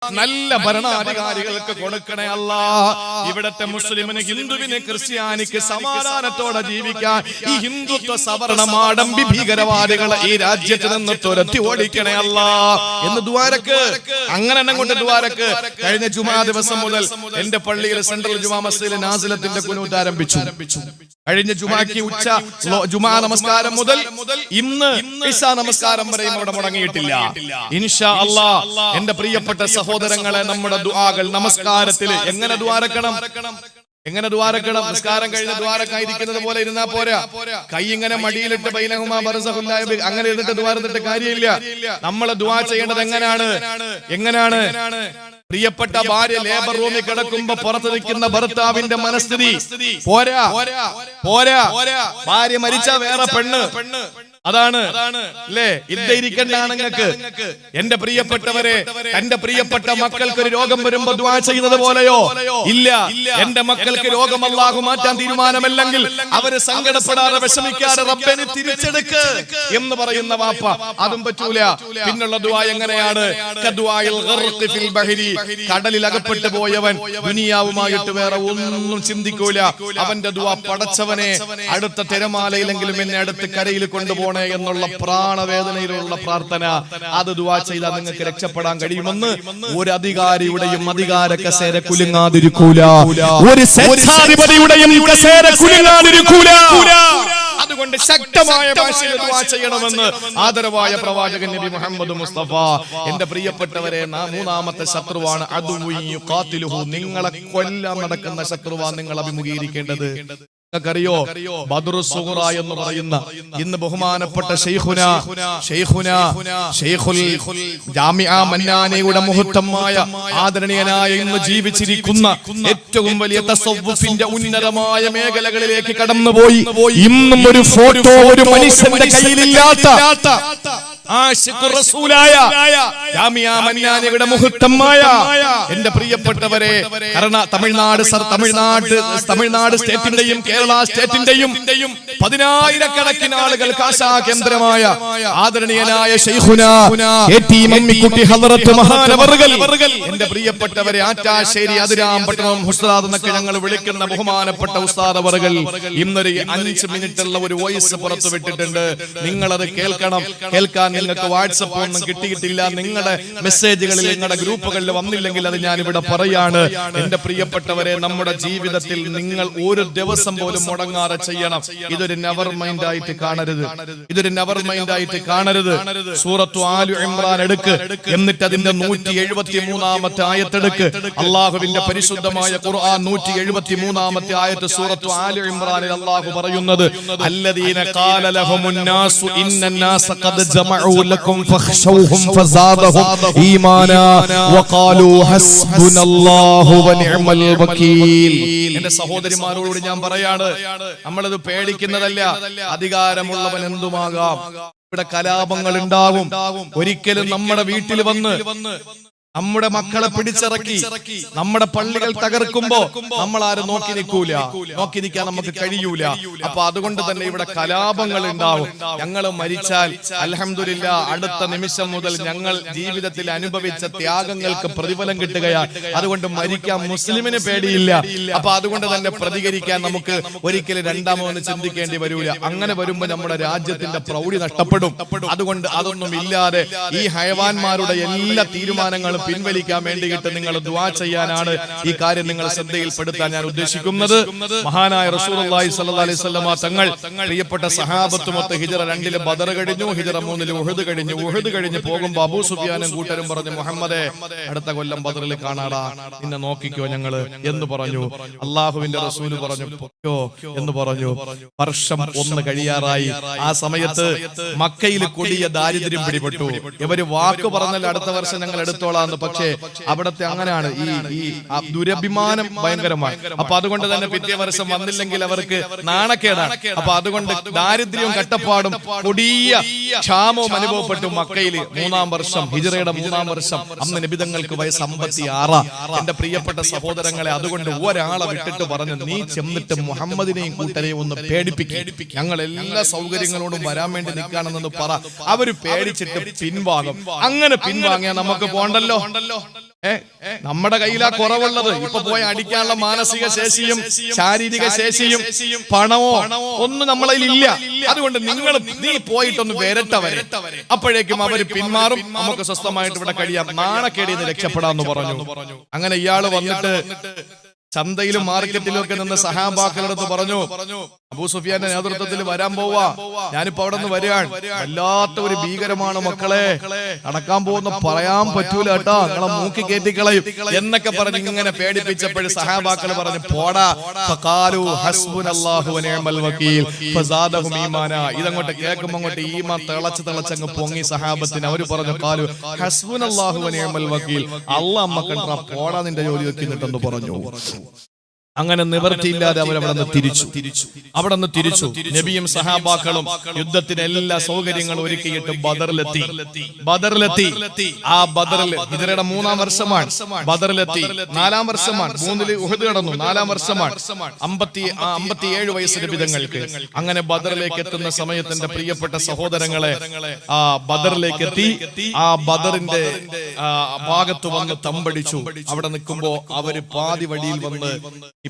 Speaker 1: നല്ല ഭരണാധികാരികൾക്ക് കൊടുക്കണേ അല്ലാ. ഇവിടത്തെ മുസ്ലിമിന്, ഹിന്ദുവിന്, ക്രിസ്ത്യാനിക്ക് സമാധാനത്തോടെ ജീവിക്കാൻ ഈ ഹിന്ദുത്വ സവർണ മാടമ്പി ഭീകരവാദികളെ ഈ രാജ്യത്ത് നിന്ന് തുരത്തി ഓടിക്കണേ അല്ലാ എന്ന് ദ്വാരക്ക്. അങ്ങനെ കൊണ്ട് ദ്വാരക്ക് കഴിഞ്ഞ ജുമാ ദിവസം മുതൽ എന്റെ പള്ളിയിൽ സെൻട്രൽ ജുമാ മസ്ജിദിൽ നാസിലത്തിന്റെ ഖുനൂത്ത് ആരംഭിച്ചു. കഴിഞ്ഞ ജുമാക്ക് ഉച്ച ജുമാ നമസ്കാരം മുതൽ ഇന്ന് ഇശാ നമസ്കാരം വരെയും അവിടെ മുടങ്ങിയിട്ടില്ല. ഇൻഷാ അല്ലാഹ് എന്റെ പ്രിയപ്പെട്ട സഹോദരങ്ങളെ, നമ്മുടെ ദുആകൾ നമസ്കാരത്തിൽ എങ്ങനെ ദ്വാരക്കണം? എങ്ങനെ ദ്വാരക്കണം? നമസ്കാരം കഴിഞ്ഞ ദ്വാരക്കായിരിക്കുന്നത് പോലെ ഇരുന്നാ പോരാ. കൈ ഇങ്ങനെ മടിയിലിട്ട് ബൈനഹുമാ ബർസഖുല്ലാ അങ്ങനെ ഇരുന്നിട്ട് ദ്വാരത്തിട്ട് കാര്യമില്ല. നമ്മൾ ദുആ ചെയ്യേണ്ടത് എങ്ങനെയാണ്? പ്രിയപ്പെട്ട ഭാര്യ ലേബർ റൂമിൽ കിടക്കുമ്പോ പുറത്ത് നിൽക്കുന്ന ഭർത്താവിന്റെ മനസ്ഥിതി പോരാ. ഭാര്യ മരിച്ച വേറെ പെണ്ണ്, അതാണ് അല്ലേ? ഇരിക്കേണ്ട ആണുങ്ങൾക്ക്. എന്റെ പ്രിയപ്പെട്ടവരെ, എന്റെ പ്രിയപ്പെട്ട മക്കൾക്ക് ഒരു രോഗം വരുമ്പോ ദുആ ചെയ്യുന്നത് പോലെയോ? ഇല്ല. എന്റെ മക്കൾക്ക് രോഗം അല്ലാഹു മാറ്റാൻ തീരുമാനമല്ലെങ്കിൽ അവര് സങ്കടപ്പെടാതെ വിഷമിക്കാതെ റബ്ബനെ തിരിച്ചെടുക്ക് എന്ന് പറയുന്ന വാപ്പ, അതും പറ്റൂല. പിന്നുള്ള ദുആ എങ്ങനെയാണ്? കദുആഇൽ ഗർഖി ഫിൽ ബഹരി, കടലിൽ അകപ്പെട്ടു പോയവൻ ദുനിയാവുമായിട്ട് വേറെ ഒന്നും ചിന്തിക്കൂല. അവന്റെ ദുആ, പടച്ചവനെ അടുത്ത തിരമാലയിലെങ്കിലും എന്നെ അടുത്ത് കരയിൽ കൊണ്ടുപോകണം എന്നുള്ള പ്രാണവേദനയിലുള്ള പ്രാർത്ഥന. അത് ദുആ ചെയ്താൽ നിങ്ങൾക്ക് രക്ഷപ്പെടാൻ കഴിയുമെന്ന് ഒരു അധികാരിയുടെയും അധികാര കസേര കുലുങ്ങാതിരിക്കൂല, ഒരു സ്വേച്ഛാധിപതിയുടെയും കസേര കുലുങ്ങാതിരിക്കൂല. അതുകൊണ്ട് ശക്തമായ ഭാഷയിൽ ദുആ ചെയ്യണമെന്ന് ആദരവായ പ്രവാചകൻ നബി മുഹമ്മദ് മുസ്തഫ. എന്റെ പ്രിയപ്പെട്ടവരെ, മൂന്നാമത്തെ ശത്രുവാണ് അദുവ്വു യുഖാതിലുഹു, നിങ്ങളെ കൊല്ലാൻ നടക്കുന്ന ശത്രുവാണ് നിങ്ങൾ അഭിമുഖീകരിക്കേണ്ടത്. റിയോ ബദ്റു സുഗ്റ എന്ന് പറയുന്ന ഇന്ന് ബഹുമാനപ്പെട്ട ശൈഖുൽ ജാമിഅ മന്നാനിയുടെ മുഹത്തമായ ആദരണീയനായ ഇന്ന് ജീവിച്ചിരിക്കുന്ന ഏറ്റവും വലിയ തസവ്വുഫിന്റെ ഉന്നതമായ മേഖലകളിലേക്ക് കടന്നുപോയി ഇന്നും ഒരു ഫോട്ടോ ഒരു മനുഷ്യന്റെ കയ്യിലില്ലാത്ത ജാമിഅ മന്നാനിയുടെ മുഹത്തമായ എന്റെ പ്രിയപ്പെട്ടവരെ, തമിഴ്നാട് സ്റ്റേറ്റിന്റെയും കേരള സ്റ്റേറ്റിന്റെയും 10,000-കണക്കിന് ആളുകൾക്ക് ആശാ കേന്ദ്രമായ ആദരണീയനായ ശൈഖുനാ എ.ടി. മമ്മിക്കുട്ടി ഹദ്റത്ത് മഹാനവറുകൾ, എന്റെ പ്രിയപ്പെട്ടവരെ, ആറ്റാശ്ശേരി അതിരാമ്പട്ടണം ഉസ്താദ് എന്നൊക്കെ ഞങ്ങൾ വിളിക്കുന്ന ബഹുമാനപ്പെട്ട ഉസ്താദ് അവറുകൾ ഇന്നൊരു 5 മിനിറ്റുള്ള ഒരു വോയിസ് പുറത്തു വിട്ടിട്ടുണ്ട്. നിങ്ങളത് കേൾക്കണം. കേൾക്കാൻ നിങ്ങൾക്ക് വാട്സപ്പ് ഒന്നും കിട്ടിയിട്ടില്ല, നിങ്ങളുടെ മെസ്സേജുകളിൽ നിങ്ങളുടെ ഗ്രൂപ്പുകളിൽ വന്നില്ലെങ്കിൽ അത് ഞാൻ ഇവിടെ പറയാണ്. എന്റെ പ്രിയപ്പെട്ടവരെ, നമ്മുടെ ജീവിതത്തിൽ നിങ്ങൾ ഒരു ദിവസം പോലും മുടങ്ങാതെ ചെയ്യണം. ഇതൊരു നെവർ മൈൻഡ് ആയിട്ട് കാണരുത്. സൂറത്തു ആലു ഇമ്രാൻ എടുക്ക്, എന്നിട്ട് അതിന്റെ 173-ാമത്തെ ആയത്തെടുക്ക്. അള്ളാഹുവിന്റെ പരിശുദ്ധമായ ഖുർആൻ 173-ാമത്തെ ആയത്ത് സൂറത്തു ആലു ഇമ്രാനിൽ അള്ളാഹു പറയുന്നത്, അല്ലദീന ഖാല ലഹുമുൻ നാസു ഇന്നന്നാസ ഖദ് ജമഉ ലക്കും ഫഖ്ശൗഹും ഫസാദഹും ഈമാനാ വഖാലൂ ഹസ്ബുനല്ലാഹു വനിഅമൽ വകീൽ. എന്റെ സഹോദരിമാരോട് ഞാൻ പറയാണ്, നമ്മളത് പേടിക്കുന്നതല്ല. അധികാരമുള്ളവൻ എന്തുമാകാം. ഇവിടെ കലാപങ്ങൾ ഉണ്ടാവും. ഒരിക്കലും നമ്മുടെ വീട്ടിൽ വന്ന് നമ്മുടെ മക്കളെ പിടിച്ചിറക്കി നമ്മുടെ പള്ളികൾ തകർക്കുമ്പോ നമ്മൾ ആരും നോക്കി നിൽക്കാൻ നമുക്ക് കഴിയൂല. അപ്പൊ അതുകൊണ്ട് തന്നെ ഇവിടെ കലാപങ്ങൾ ഉണ്ടാവും. ഞങ്ങൾ മരിച്ചാൽ അൽഹംദുലില്ലാ അടുത്ത നിമിഷം മുതൽ ഞങ്ങൾ ജീവിതത്തിൽ അനുഭവിച്ച ത്യാഗങ്ങൾക്ക് പ്രതിഫലം കിട്ടുകയാണ്. അതുകൊണ്ട് മരിക്കാൻ മുസ്ലിമിന് പേടിയില്ല. അപ്പൊ അതുകൊണ്ട് തന്നെ പ്രതികരിക്കാൻ നമുക്ക് ഒരിക്കലും രണ്ടാമതൊന്ന് ചിന്തിക്കേണ്ടി വരൂല. അങ്ങനെ വരുമ്പോ നമ്മുടെ രാജ്യത്തിന്റെ പ്രൗഢി നഷ്ടപ്പെടും. അതുകൊണ്ട് അതൊന്നും ഇല്ലാതെ ഈ ഹയവാന്മാരുടെ എല്ലാ തീരുമാനങ്ങളും പിൻവലിക്കാൻ വേണ്ടിയിട്ട് നിങ്ങൾ ദുആ ചെയ്യാനാണ് ഈ കാര്യം നിങ്ങൾ ശ്രദ്ധയിൽപ്പെടുത്താൻ ഞാൻ ഉദ്ദേശിക്കുന്നത്. മഹാനായ റസൂലുള്ളാഹി സ്വല്ലല്ലാഹി അലൈഹി വസല്ലമ തങ്ങൾ പ്രിയപ്പെട്ട സഹാബത്തുമൊത്ത് ഹിജ്റ 2 ബദർ കഴിഞ്ഞു, ഹിജ്റ 3 ഉഹദ് കഴിഞ്ഞു. ഉഹദ് കഴിഞ്ഞ് പോകുമ്പോൾ അബൂ സുഫിയാനും കൂട്ടരും പറഞ്ഞു, മുഹമ്മദേ അടുത്ത കൊല്ലം ബദറിൽ കാണാടാ, നിന്നെ നോക്കിക്കോ ഞങ്ങള് എന്ന് പറഞ്ഞു. അള്ളാഹുവിന്റെ റസൂല് പറഞ്ഞു പൊക്കോ എന്ന് പറഞ്ഞു. വർഷം 1 കഴിയാറായി. ആ സമയത്ത് മക്കയിൽ കൊടിയ ദാരിദ്ര്യം പിടിപെട്ടു. ഇവര് വാക്ക് പറഞ്ഞാൽ അടുത്ത വർഷം ഞങ്ങൾ എടുത്തോളാന്ന്. പക്ഷേ അവിടത്തെ അങ്ങനെയാണ്, ഈ ദുരഭിമാനം ഭയങ്കരമാണ്. അപ്പൊ അതുകൊണ്ട് തന്നെ പിറ്റേ വർഷം വന്നില്ലെങ്കിൽ അവർക്ക് നാണക്കേടാണ്. അപ്പൊ അതുകൊണ്ട് ദാരിദ്ര്യവും കട്ടപ്പാടും കൊടിയ ക്ഷാമവും അനുഭവപ്പെട്ടു മക്കയിൽ. 3-ാം വർഷം, ഹിജ്റയുടെ 3-ാം വർഷം. അന്ന് നബി തങ്ങൾക്ക് വയസ്സ് 56. എന്റെ പ്രിയപ്പെട്ട സഹോദരങ്ങളെ, അതുകൊണ്ട് ഒരാളെ വിട്ടിട്ട് പറഞ്ഞു, നീ ചെന്നിട്ട് മുഹമ്മദിനെയും കൂട്ടരെയും ഒന്ന് പേടിപ്പിക്കും, ഞങ്ങൾ എല്ലാ സൗകര്യങ്ങളോടും വരാൻ വേണ്ടി നിൽക്കുകയാണെന്ന് പറ. അവര് പേടിച്ചിട്ട് പിൻവാങ്ങും. അങ്ങനെ പിൻവാങ്ങിയാൽ നമുക്ക് പോണ്ടല്ലോ. നമ്മുടെ കയ്യിലാ കുറവുള്ളത്. ഇപ്പൊ പോയി അടിക്കാനുള്ള മാനസിക ശേഷിയും ശാരീരിക ശേഷിയും പണമോ ഒന്നും നമ്മളതിൽ ഇല്ല. അതുകൊണ്ട് നീ പോയിട്ടൊന്ന് വരട്ടവരെ, അപ്പോഴേക്കും അവര് പിന്മാറും, നമുക്ക് സ്വസ്ഥമായിട്ട് ഇവിടെ കഴിയാം, നാണക്കേടിയിൽ നിന്ന് രക്ഷപ്പെടാന്ന് പറഞ്ഞു. അങ്ങനെ ഇയാള് വന്നിട്ട് ചന്തയിലും മാർക്കറ്റിലും ഒക്കെ നിന്ന് സഹാബാക്കളടുത്ത് പറഞ്ഞു, അബൂ സുഫിയാന്റെ നേതൃത്വത്തിൽ വരാൻ പോവാ, ഞാനിപ്പോ അവിടെ നിന്ന് വരികയാണ്, വല്ലാത്ത ഒരു ഭീകരമാണ് മക്കളെ, നടക്കാൻ പോകുന്ന പറയാൻ പറ്റൂല കേട്ടോ, നിങ്ങളെ മൂക്കി കയറ്റിക്കളയും എന്നൊക്കെ പറഞ്ഞ് ഇങ്ങനെ പേടിപ്പിച്ചപ്പോൾ സഹാബാക്കൾ പറഞ്ഞു പോടാ. ഫഖാലു ഹസ്ബുനല്ലാഹു വനിഅമൽ വകീൽ ഫസാദഹും ഈമാനാ. ഇതങ്ങോട്ട് കേൾക്കുമ്പോൾ അങ്ങോട്ട് ഈമാൻ തിളച്ചങ്ങ് പൊങ്ങി സഹാബത്തിന്. അവര് പറഞ്ഞു ഖാലു ഹസ്ബുനല്ലാഹു വനിഅമൽ വകീൽ, അല്ലാഹ് നമ്മ കണ്ടാ പോടാ നിന്റെ ജോലി വെക്കുന്നിട്ടെന്ന് പറഞ്ഞു. അങ്ങനെ നിവർത്തിയില്ലാതെ അവരവിടെ നിന്ന് തിരിച്ചു. നബിയും സഹാബാക്കളും യുദ്ധത്തിന് എല്ലാ സൗകര്യങ്ങളും ഒരുക്കിയിട്ട് ബദറിലെത്തി. ആ ബദറിൽ ഹിജ്റയുടെ 3-ാം വർഷമാണ്. ബദറിലെത്തി 4-ാം വർഷമാണ്. 3-ൽ ഉഹദ് കടന്നു. 4-ാം വർഷമാണ്. 57 വയസ്സ് നബിതങ്ങൾക്ക്. അങ്ങനെ ബദറിലേക്ക് എത്തുന്ന സമയത്തിന്റെ പ്രിയപ്പെട്ട സഹോദരങ്ങളെ, ആ ബദറിലേക്ക് എത്തി. ആ ബദറിന്റെ ഭാഗത്ത് വന്ന് തമ്പടിച്ചു. അവിടെ നിൽക്കുമ്പോ അവര് പാതി വഴിയിൽ വന്ന്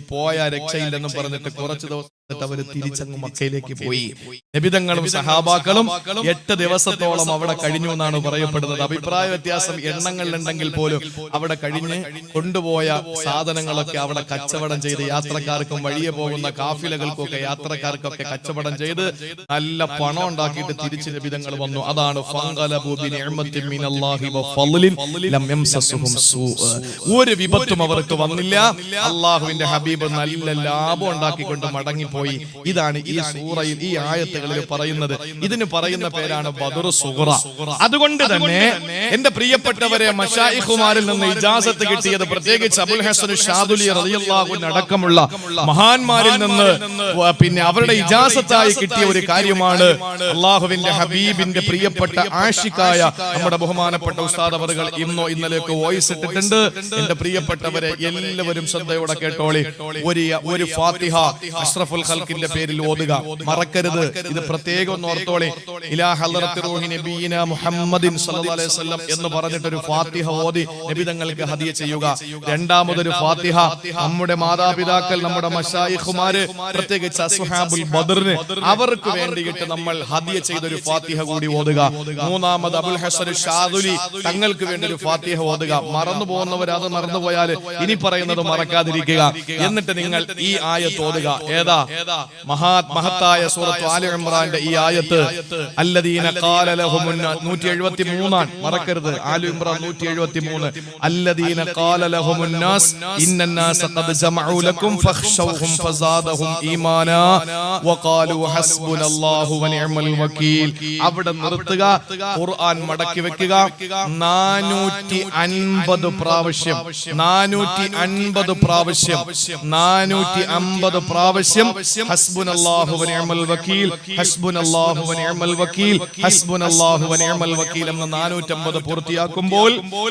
Speaker 1: പോയ രക്ഷയില്ലെന്നും പറഞ്ഞിട്ട് കുറച്ച് ദിവസം അവര് തിരിച്ചങ്ങ് മക്കയിലേക്ക് പോയി. നബിതങ്ങളും സഹാബാക്കളും 8 ദിവസത്തോളം അവിടെ കഴിഞ്ഞു എന്നാണ് പറയപ്പെടുന്നത്. അഭിപ്രായ വ്യത്യാസം എണ്ണങ്ങളിലുണ്ടെങ്കിൽ പോലും അവിടെ കഴിഞ്ഞ് കൊണ്ടുപോയ സാധനങ്ങളൊക്കെ അവിടെ കച്ചവടം ചെയ്ത് യാത്രക്കാർക്കും വഴിയെ പോകുന്ന കാഫിലകൾക്കൊക്കെ യാത്രക്കാർക്കൊക്കെ കച്ചവടം ചെയ്ത് നല്ല പണം ഉണ്ടാക്കിയിട്ട് തിരിച്ച് നബിതങ്ങൾ വന്നു. അതാണ് ഒരു വിപത്തും അവർക്ക് വന്നില്ല. അള്ളാഹുവിന്റെ ഹബീബ് നല്ല ലാഭം ഉണ്ടാക്കിക്കൊണ്ട് മടങ്ങി പോയി. ഇതാണ് ഈ സൂറയിൽ ഈ ആയത്തുകളിൽ പറയുന്നത്. ഇതിന് പറയുന്ന പേരാണ് ബദർ സുഗ്റ. അതുകൊണ്ട് തന്നെ എന്റെ പ്രിയപ്പെട്ടവരെ, മശായിഖുമാരിൽ നിന്ന് ഇജാസത്ത് കിട്ടിയത്, പ്രത്യേകിച്ച് അബുൽ ഹസൻ ഷാദുലി റളിയല്ലാഹു അൻഹു അടക്കമുള്ള മഹാന്മാരിൽ നിന്ന് പിന്നെ അവരുടെ ഇജാസത്തായി കിട്ടിയ ഒരു കാര്യമാണ്. അള്ളാഹുവിന്റെ ഹബീബിന്റെ പ്രിയപ്പെട്ട ആഷിഖായ നമ്മുടെ ബഹുമാനപ്പെട്ട ഉസ്താദ് അവറുകൾ ഇന്നലെയൊക്കെ വോയിസ് ഇട്ടിട്ടുണ്ട്. എന്റെ പ്രിയപ്പെട്ടവരെ, എല്ലാവരും ശ്രദ്ധയോടെ കേട്ടോളി. ഒരു ഫാത്തിഹ അഷ്റഫുൽ ഖൽഖിന്റെ പേരിൽ ഓതുക, മറക്കരുത്. ഇത് പ്രത്യേകം ഒന്ന് ഓർത്തോളി. ഇലാ ഹളറത്തി റൂഹി നബിയിന മുഹമ്മദിൻ സ്വല്ലല്ലാഹു അലൈഹി വസല്ലം എന്ന് പറഞ്ഞിട്ടൊരു ഫാത്തിഹ ഓതി നബി തങ്ങൾക്ക് ഹദിയ ചെയ്യുക. രണ്ടാമതൊരു ഫാത്തിഹ നമ്മുടെ മാതാപിതാക്കൾ, നമ്മുടെ മശായിഖുമാര്, പ്രത്യേകിച്ച് അസ്ഹാബുൽ ബദറിന് അവർക്ക് വേണ്ടിയിട്ട് നമ്മൾ ഹദിയ ചെയ്തൊരു ഫാത്തിഹ കൂടി ഓതുക. മൂന്നാമത് അബുൽ ഹസൻ ഷാദുലി തങ്ങൾക്ക് വേണ്ടി ഒരു ഫാത്തിഹ ഓതുക. മറന്നു പോകുന്നവർ അത് മറന്നുപോയാൽ ഇനി പറയുന്നത് മറക്കാതിരിക്കുക. എന്നിട്ട് നിങ്ങൾ ഈ ആയത്ത് ഓതുക. ഏതാ? മഹത്തായ സൂറത്ത് ആലി ഇംറാന്റെ ഈ ആയത്ത്. അല്ലദീന ഖാല ലഹുമുൻ 173 മറക്കരുത്. ആലി ഇംറാൻ 173. അല്ലദീന ഖാല ലഹുമുൻ നാസ് ഇന്നന്നാസ ഖദ് ജമഉ ലക്കും ഫഖ്ശൗഹും ഫസാദഹും ഈമാനാ വഖാലു ഹസ്ബുനല്ലാഹു വനിഅമൽ വകീൽ. അവിടെ നിർത്തുക. ഖുർആൻ മടക്കി വെക്കുക. 450 പ്രാവശ്യം 450 പ്രാവശ്യം ഹസ്ബുനല്ലാഹു വനിഅമൽ വകീൽ, ഹസ്ബുനല്ലാഹു വനിഅമൽ വകീൽ, ഹസ്ബുനല്ലാഹു വനിഅമൽ വകീൽ എന്ന 450 പൂർത്തിയാക്കുമ്പോൾ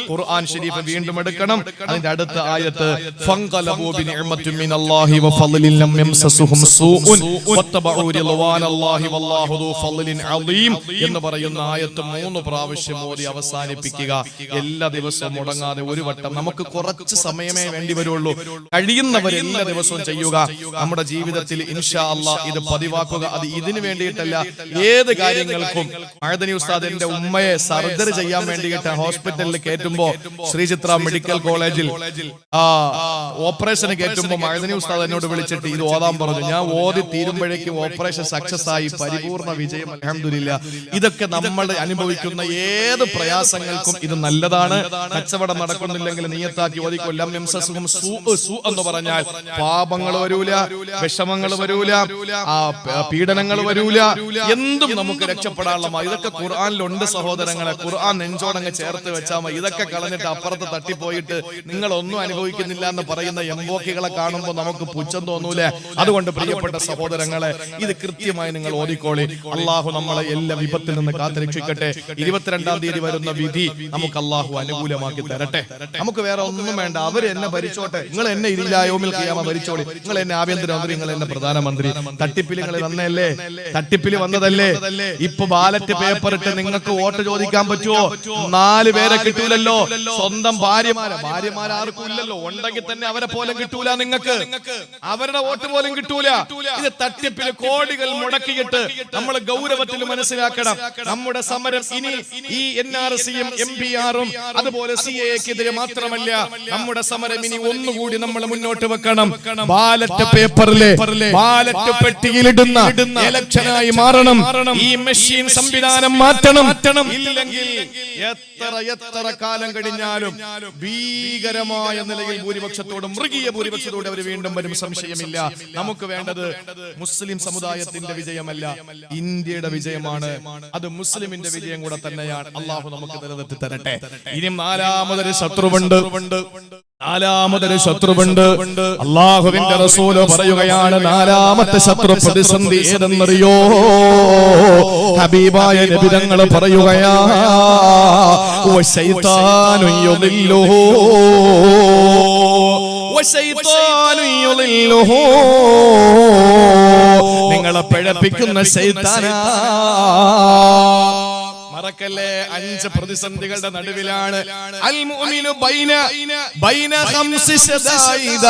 Speaker 1: ഖുർആൻ ശരീഫ് വീണ്ടും എടുക്കണം. അതിന്റെ അടുത്ത ആയത്ത് ഫൻഖലബു ബിനിഅമത്തിൻ മിനല്ലാഹി വഫളിൻ ലം യംസസുഹും സൂഉൻ വത്തബഉ റിളവാനല്ലാഹി വല്ലാഹു ദു ഫളിൻ അളീം എന്ന് പറയുന്ന ആയത്ത് 3 പ്രാവശ്യം ഓതി അവസാനിപ്പിക്കുക. എല്ലാ ദിവസവും മുടങ്ങാതെ ഒരു വട്ടം. നമുക്ക് കുറച്ച് സമയമേ വേണ്ടി വരുള്ളൂ. കഴിയുന്നവർ എല്ലാ ദിവസവും ചെയ്യുക. നമ്മുടെ ജീവിതത്തിൽ ഇൻഷാ അല്ലാഹ് ഇത് പതിവാക്കുക. അത് ഇതിനു വേണ്ടിയിട്ടല്ല, ഏത് കാര്യങ്ങൾക്കും. മഅദനി ഉസ്താദ് എന്റെ ഉമ്മയെ സർജറി ചെയ്യാൻ വേണ്ടിയിട്ട് ഹോസ്പിറ്റലിൽ കയറ്റുമ്പോ, ശ്രീചിത്ര മെഡിക്കൽ കോളേജിൽ ഓപ്പറേഷന് കയറ്റുമ്പോ മഅദനി ഉസ്താദ് എന്നോട് വിളിച്ചിട്ട് ഇത് ഓതാൻ പറഞ്ഞു. ഞാൻ ഓതി തീരുമ്പോഴേക്കും ഓപ്പറേഷൻ സക്സസ് ആയി, പരിപൂർണ വിജയം, അൽഹംദുലില്ലാ. ഇതൊക്കെ നമ്മൾ അനുഭവിക്കുന്ന ഏത് പ്രയാസങ്ങൾക്കും ഇത് നല്ലതാണ്. കച്ചവടം നടക്കുന്നില്ലെങ്കിൽ നിയത്താക്കി ഓതിക്കൊല്ലാം എന്ന് പറഞ്ഞാൽ പാപങ്ങൾ വരൂല, വിഷമങ്ങൾ വരൂല, പീഡനങ്ങൾ വരൂല, എന്തും നമുക്ക് രക്ഷപ്പെടാനുള്ള. ഇതൊക്കെ ഖുർആനിലുണ്ട് സഹോദരങ്ങളെ. ഖുർആൻ നെഞ്ചോടങ്ങ് ചേർത്ത് വെച്ചാൽ മതി. ഇതൊക്കെ കളഞ്ഞിട്ട് അപ്പുറത്ത് തട്ടിപ്പോയിട്ട് നിങ്ങൾ ഒന്നും അനുഭവിക്കുന്നില്ല എന്ന് പറയുന്ന എംബോക്കികളെ കാണുമ്പോൾ നമുക്ക് പുച്ഛം തോന്നൂലേ? അതുകൊണ്ട് പ്രിയപ്പെട്ട സഹോദരങ്ങളെ, ഇത് കൃത്യമായി നിങ്ങൾ ഓതിക്കോളി. അള്ളാഹു നമ്മളെ എല്ലാ വിപത്തിൽ നിന്ന് കാത്തുരക്ഷിക്കട്ടെ. 22-ാം തീയതി വരുന്ന വിധി നമുക്ക് അള്ളാഹു അനുകൂലമാക്കി തരട്ടെ. നമുക്ക് വേറെ ഒന്നും വേണ്ട. അവര് എന്നെ ഭരിച്ചോട്ടെ. നിങ്ങൾ എന്നെ ഇതിലായോമിൽ ഖിയാമ ഭരിച്ചോളി. നിങ്ങൾ എന്നെ ആഭ്യന്തരമന്ത്രി, നിങ്ങൾ എന്നെ പ്രധാനമന്ത്രി. തട്ടിപ്പിൽ നിങ്ങൾ വന്നല്ലേ? തട്ടിപ്പിൽ വന്നതല്ലേ? ഇപ്പൊ ബാലറ്റ് പേപ്പർ ഇട്ട് നിങ്ങൾക്ക് വോട്ട് ചോദിക്കാൻ പറ്റുമോ? 4 പേരെ കിട്ടൂലല്ലോ. സ്വന്തം ഭാര്യമാർ ആർക്കും ഇല്ലല്ലോ. ഉണ്ടെങ്കിൽ തന്നെ അവരെ പോലും കിട്ടൂല. നിങ്ങൾക്ക് അവരുടെ വോട്ട് പോലും കിട്ടൂല. ഇത് തട്ടിപ്പിൽ കോടികൾ മുടക്കിയിട്ട് നമ്മൾ ഗൗരവത്തിൽ മനസ്സിലാക്കണം. നമ്മുടെ സമരം ഇനി ഈ NRCയും MPRും അതുപോലെ CAA-ക്കെതിരെ മാത്രമല്ല, നമ്മുടെ സമരം ഇനി ഒന്നുകൂടി നമ്മൾ മുന്നോട്ട് വെക്കണം. ബാലറ്റ് പേപ്പറിലെ ബാലറ്റ് പെട്ടിയിലിടുന്ന ഇലക്ഷനായി മാറണം. ഈ മെഷീൻ സംവിധാനം മാറ്റണം. ഇല്ലെങ്കിൽ എത്ര കാലം കഴിഞ്ഞാലും ഭീകരമായ നിലയിൽ ഭൂരിപക്ഷത്തോടും മൃഗീയ ഭൂരിപക്ഷത്തോടെ അവർ വീണ്ടും വരും, സംശയമില്ല. നമുക്ക് വേണ്ടത് മുസ്ലിം സമുദായത്തിന്റെ വിജയമല്ല, ഇന്ത്യയുടെ വിജയമാണ്. അത് മുസ്ലിമിന്റെ വിജയം കൂടെ തന്നെയാണ്. അള്ളാഹു നമുക്ക് നിലനിർത്തി തരട്ടെ. ഇനിയും നാലാമതൊരു ശത്രുവുണ്ട്. അല്ലാഹുവിന്റെ റസൂൽ പറയുകയാണ്, നാലാമത്തെ ശത്രു പ്രതിസന്ധി ഏതെന്നറിയോ? ഹബീബായ നബി തങ്ങൾ പറയുകയാ, വശൈത്താനു യുദില്ലുഹു നിങ്ങളെ പിഴപ്പിക്കുന്ന ശൈത്താനാ. മറക്കല്ലേ, 5 പ്രതിസന്ധികളുടെ നടുവിലാണ്. അൽ മുഅ്മിനു ബൈന ഖംസി ശദായിദ.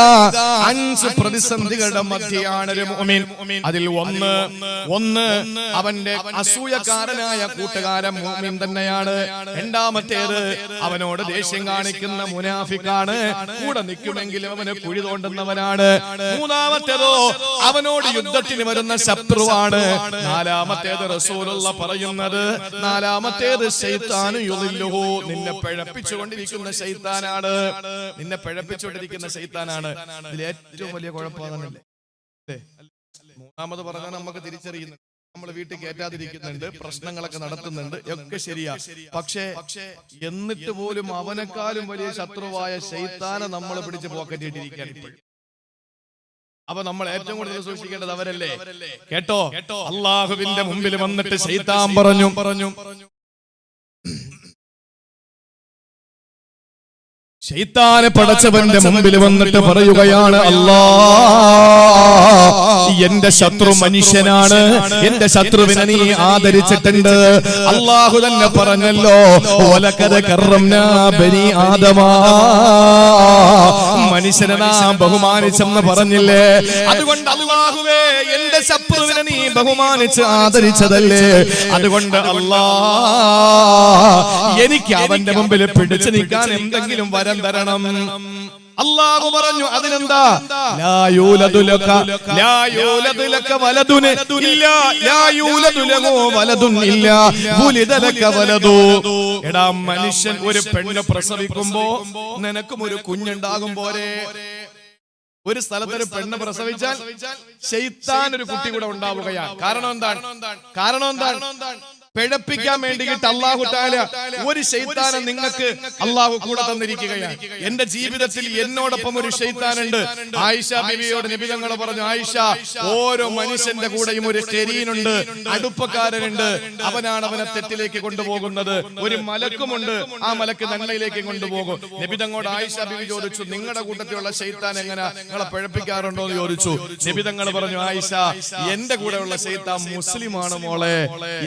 Speaker 1: 5 പ്രതിസന്ധികളുടെ മധ്യയാണ് ഒരു മുഅ്മിൻ. അതിൽ ഒന്ന് അവന്റെ അസൂയക്കാരനായ കൂട്ടുകാരൻ മുഅ്മിൻ തന്നെയാണ്. രണ്ടാമത്തേത് അവനോട് ദേഷ്യം കാണിക്കുന്ന മുനാഫിക്കാണ്. കൂടെ നിൽക്കുമെങ്കിലും അവന് കുഴി തോണ്ടുന്നവനാണ്. മൂന്നാമത്തേതോ അവനോട് യുദ്ധത്തിന് വരുന്ന ശത്രുവാണ്. നാലാമത്തേത് റസൂലുള്ള പറയുന്നത്, നാലാമത്തേത് ശൈത്താനു യുദില്ലുഹു, നിന്നെ പിഴപ്പിച്ചുകൊണ്ടിരിക്കുന്ന ശൈത്താനാണ്. നിന്നെ പിഴപ്പിച്ചുകൊണ്ടിരിക്കുന്ന ശൈത്താനാണ്. ഇതിൽ ഏറ്റവും വലിയ കുഴപ്പമാണല്ലേ? മൂന്നാമത് പറഞ്ഞാൽ നമുക്ക് തിരിച്ചറിയുന്നുണ്ട്, നമ്മൾ വീട്ടിൽ കയറ്റാതിരിക്കുന്നുണ്ട്, പ്രശ്നങ്ങളൊക്കെ നടത്തുന്നുണ്ട്, ഒക്കെ ശരിയാ. പക്ഷേ എന്നിട്ട് പോലും അവനെക്കാളും വലിയ ശത്രുവായ ശൈത്താനെ നമ്മൾ പിടിച്ച് പോക്കറ്റിട്ടിരിക്കാൻ ഇപ്പോഴും. അപ്പൊ നമ്മൾ ഏറ്റവും കൂടുതൽ സൂക്ഷിക്കേണ്ടത് അവരല്ലേ? കേട്ടോ, അള്ളാഹുവിന്റെ മുമ്പിൽ വന്നിട്ട് ശൈത്താൻ പറഞ്ഞു ശൈത്താനെ പടച്ചവന്റെ മുമ്പിൽ വന്നിട്ട് പറയുകയാണ്, എന്റെ ശത്രു മനുഷ്യനാണ്, എന്റെ ശത്രുവിനെ നീ ആദരിച്ചിട്ടുണ്ട്. അള്ളാഹു തന്നെ പറഞ്ഞല്ലോ, വലഖദ് കറംനാ ബനി ആദമ, മനുഷ്യനെ നാം ബഹുമാനിച്ചെന്ന് പറഞ്ഞില്ലേ? അതുകൊണ്ട് അല്ലാഹുവേ, എന്റെ ശത്രുവിനെ നീ ബഹുമാനിച്ച് ആദരിച്ചതല്ലേ? അതുകൊണ്ട് എനിക്ക് അവന്റെ മുമ്പിൽ പിടിച്ചു നിൽക്കാൻ എന്തെങ്കിലും വരം തരണം. അല്ലാഹു പറഞ്ഞു, അതിനെന്താ? ലാ യൂലദു ലക വലദുൻ ഇല്ലാ ലാ യൂലദു ലഹു വലദുൻ ഇല്ലാ വുലിദ ലക വലദു. എടാ മനുഷ്യൻ ഒരു പെണ്ണ് പ്രസവിക്കുമ്പോ നിനക്കും ഒരു കുഞ്ഞുണ്ടാകും പോരെ? ഒരു സ്ഥലത്തൊരു പെണ്ണ് പ്രസവിച്ചാൽ ശൈത്താൻ ഒരു കുട്ടി കൂടെ ഉണ്ടാവുകയാണ്. കാരണം എന്താണ്? പിഴപ്പിക്കാൻ വേണ്ടിയിട്ട് അല്ലാഹു തആല ഒരു ശൈത്താനെ നിങ്ങൾക്ക് അല്ലാഹു കൂടെ തന്നിരിക്കുകയാണ്. എന്റെ ജീവിതത്തിൽ എന്നോടൊപ്പം ഒരു ശൈത്താനുണ്ട്. ആയിഷ ബിവിയോട് നബി തങ്ങൾ പറഞ്ഞു, ആയിഷ, ഓരോ മനുഷ്യന്റെ കൂടെയും ഒരു ഖരീനുണ്ട്, അടുപ്പക്കാരനുണ്ട്. അവനാണ് അവനെ തെറ്റിലേക്ക് കൊണ്ടുപോകുന്നത്. ഒരു മലക്കുമുണ്ട്, ആ മലക്ക് നന്മയിലേക്ക് കൊണ്ടുപോകും. നബി തങ്ങളോട് ആയിഷ ബിവി ചോദിച്ചു, നിങ്ങളുടെ കൂട്ടത്തിലുള്ള ശൈത്താൻ എങ്ങനെ നിങ്ങളെ പിഴപ്പിക്കാറുണ്ടോ എന്ന് ചോദിച്ചു. നബി തങ്ങൾ പറഞ്ഞു, ആയിഷ, എന്റെ കൂടെയുള്ള ശൈത്താൻ മുസ്ലിമാണ് മോളെ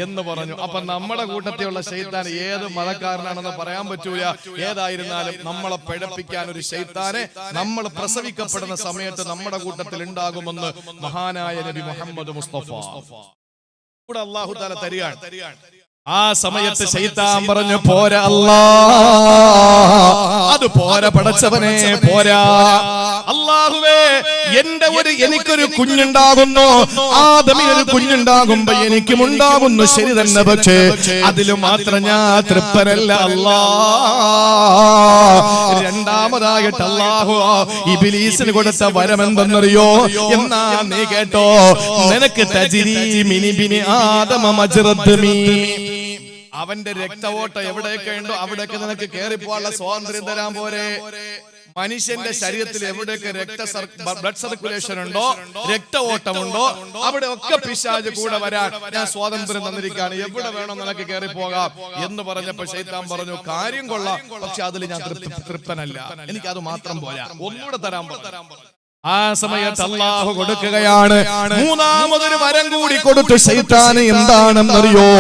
Speaker 1: എന്ന് പറഞ്ഞു. അപ്പൊ നമ്മുടെ കൂട്ടത്തിലുള്ള ശൈത്താൻ ഏത് മതക്കാരനാണെന്ന് പറയാൻ പറ്റൂല. ഏതായിരുന്നാലും നമ്മളെ പിഴപ്പിക്കാൻ ഒരു ശൈത്താനെ നമ്മൾ പ്രസവിക്കപ്പെടുന്ന സമയത്ത് നമ്മുടെ കൂട്ടത്തിൽ ഉണ്ടാകുമെന്ന് മഹാനായ നബി മുഹമ്മദ് മുസ്തഫ കൂടെ അല്ലാഹു തആല തരികയാണ്. ആ സമയത്ത് ശൈത്താൻ പറഞ്ഞു, പോരാ അല്ലാ, അത് പോരാ പടച്ചവനെ, പോരാ അല്ലാഹുവേ, എനിക്കൊരു കുഞ്ഞുണ്ടാകുന്നു, ആദമിനൊരു കുഞ്ഞുണ്ടാകുമ്പോ എനിക്കും ഉണ്ടാകുന്നു, ശരി തന്നെ, പക്ഷേ അതിലും മാത്രം ഞാൻ തൃപ്തനല്ല അല്ലാ. രണ്ടാമതായിട്ട് അല്ലാഹു ഇബ്ലീസിന് കൊടുത്ത വരം എന്തെന്നറിയോ? എന്നാ നീ കേട്ടോ, നിനക്ക് തജ്രീ മിൻ ഇബ്നി ആദമ മജ്റദ്മി, അവന്റെ രക്തവോട്ട എവിടെയൊക്കെ ഉണ്ടോ അവിടെയൊക്കെ നിനക്ക് കയറിപ്പോവാനുള്ള സ്വാതന്ത്ര്യം തരാൻ പോരെ. മനുഷ്യന്റെ ശരീരത്തിൽ എവിടെയൊക്കെ ബ്ലഡ് സർക്കുലേഷൻ ഉണ്ടോ, രക്തഓട്ടമുണ്ടോ, അവിടെ ഒക്കെ പിശാച് കൂടെ വരാൻ ഞാൻ സ്വാതന്ത്ര്യം തന്നിരിക്കുകയാണ്, എവിടെ വേണം നിനക്ക് കയറി പോകാം എന്ന് പറഞ്ഞപ്പോ ശൈത്താൻ പറഞ്ഞു, കാര്യം കൊള്ളാം, പക്ഷെ അതിൽ ഞാൻ തൃപ്തനല്ല, എനിക്കത് മാത്രം പോരാ, ഒന്നുകൂടെ തരാൻ പറഞ്ഞു. ആ സമയത്ത് അല്ലാഹു കൊടുക്കുകയാണ് മൂന്നാമതൊരു വരം കൂടി കൊടുത്തു ശൈത്താന്. എന്താണെന്നറിയോ?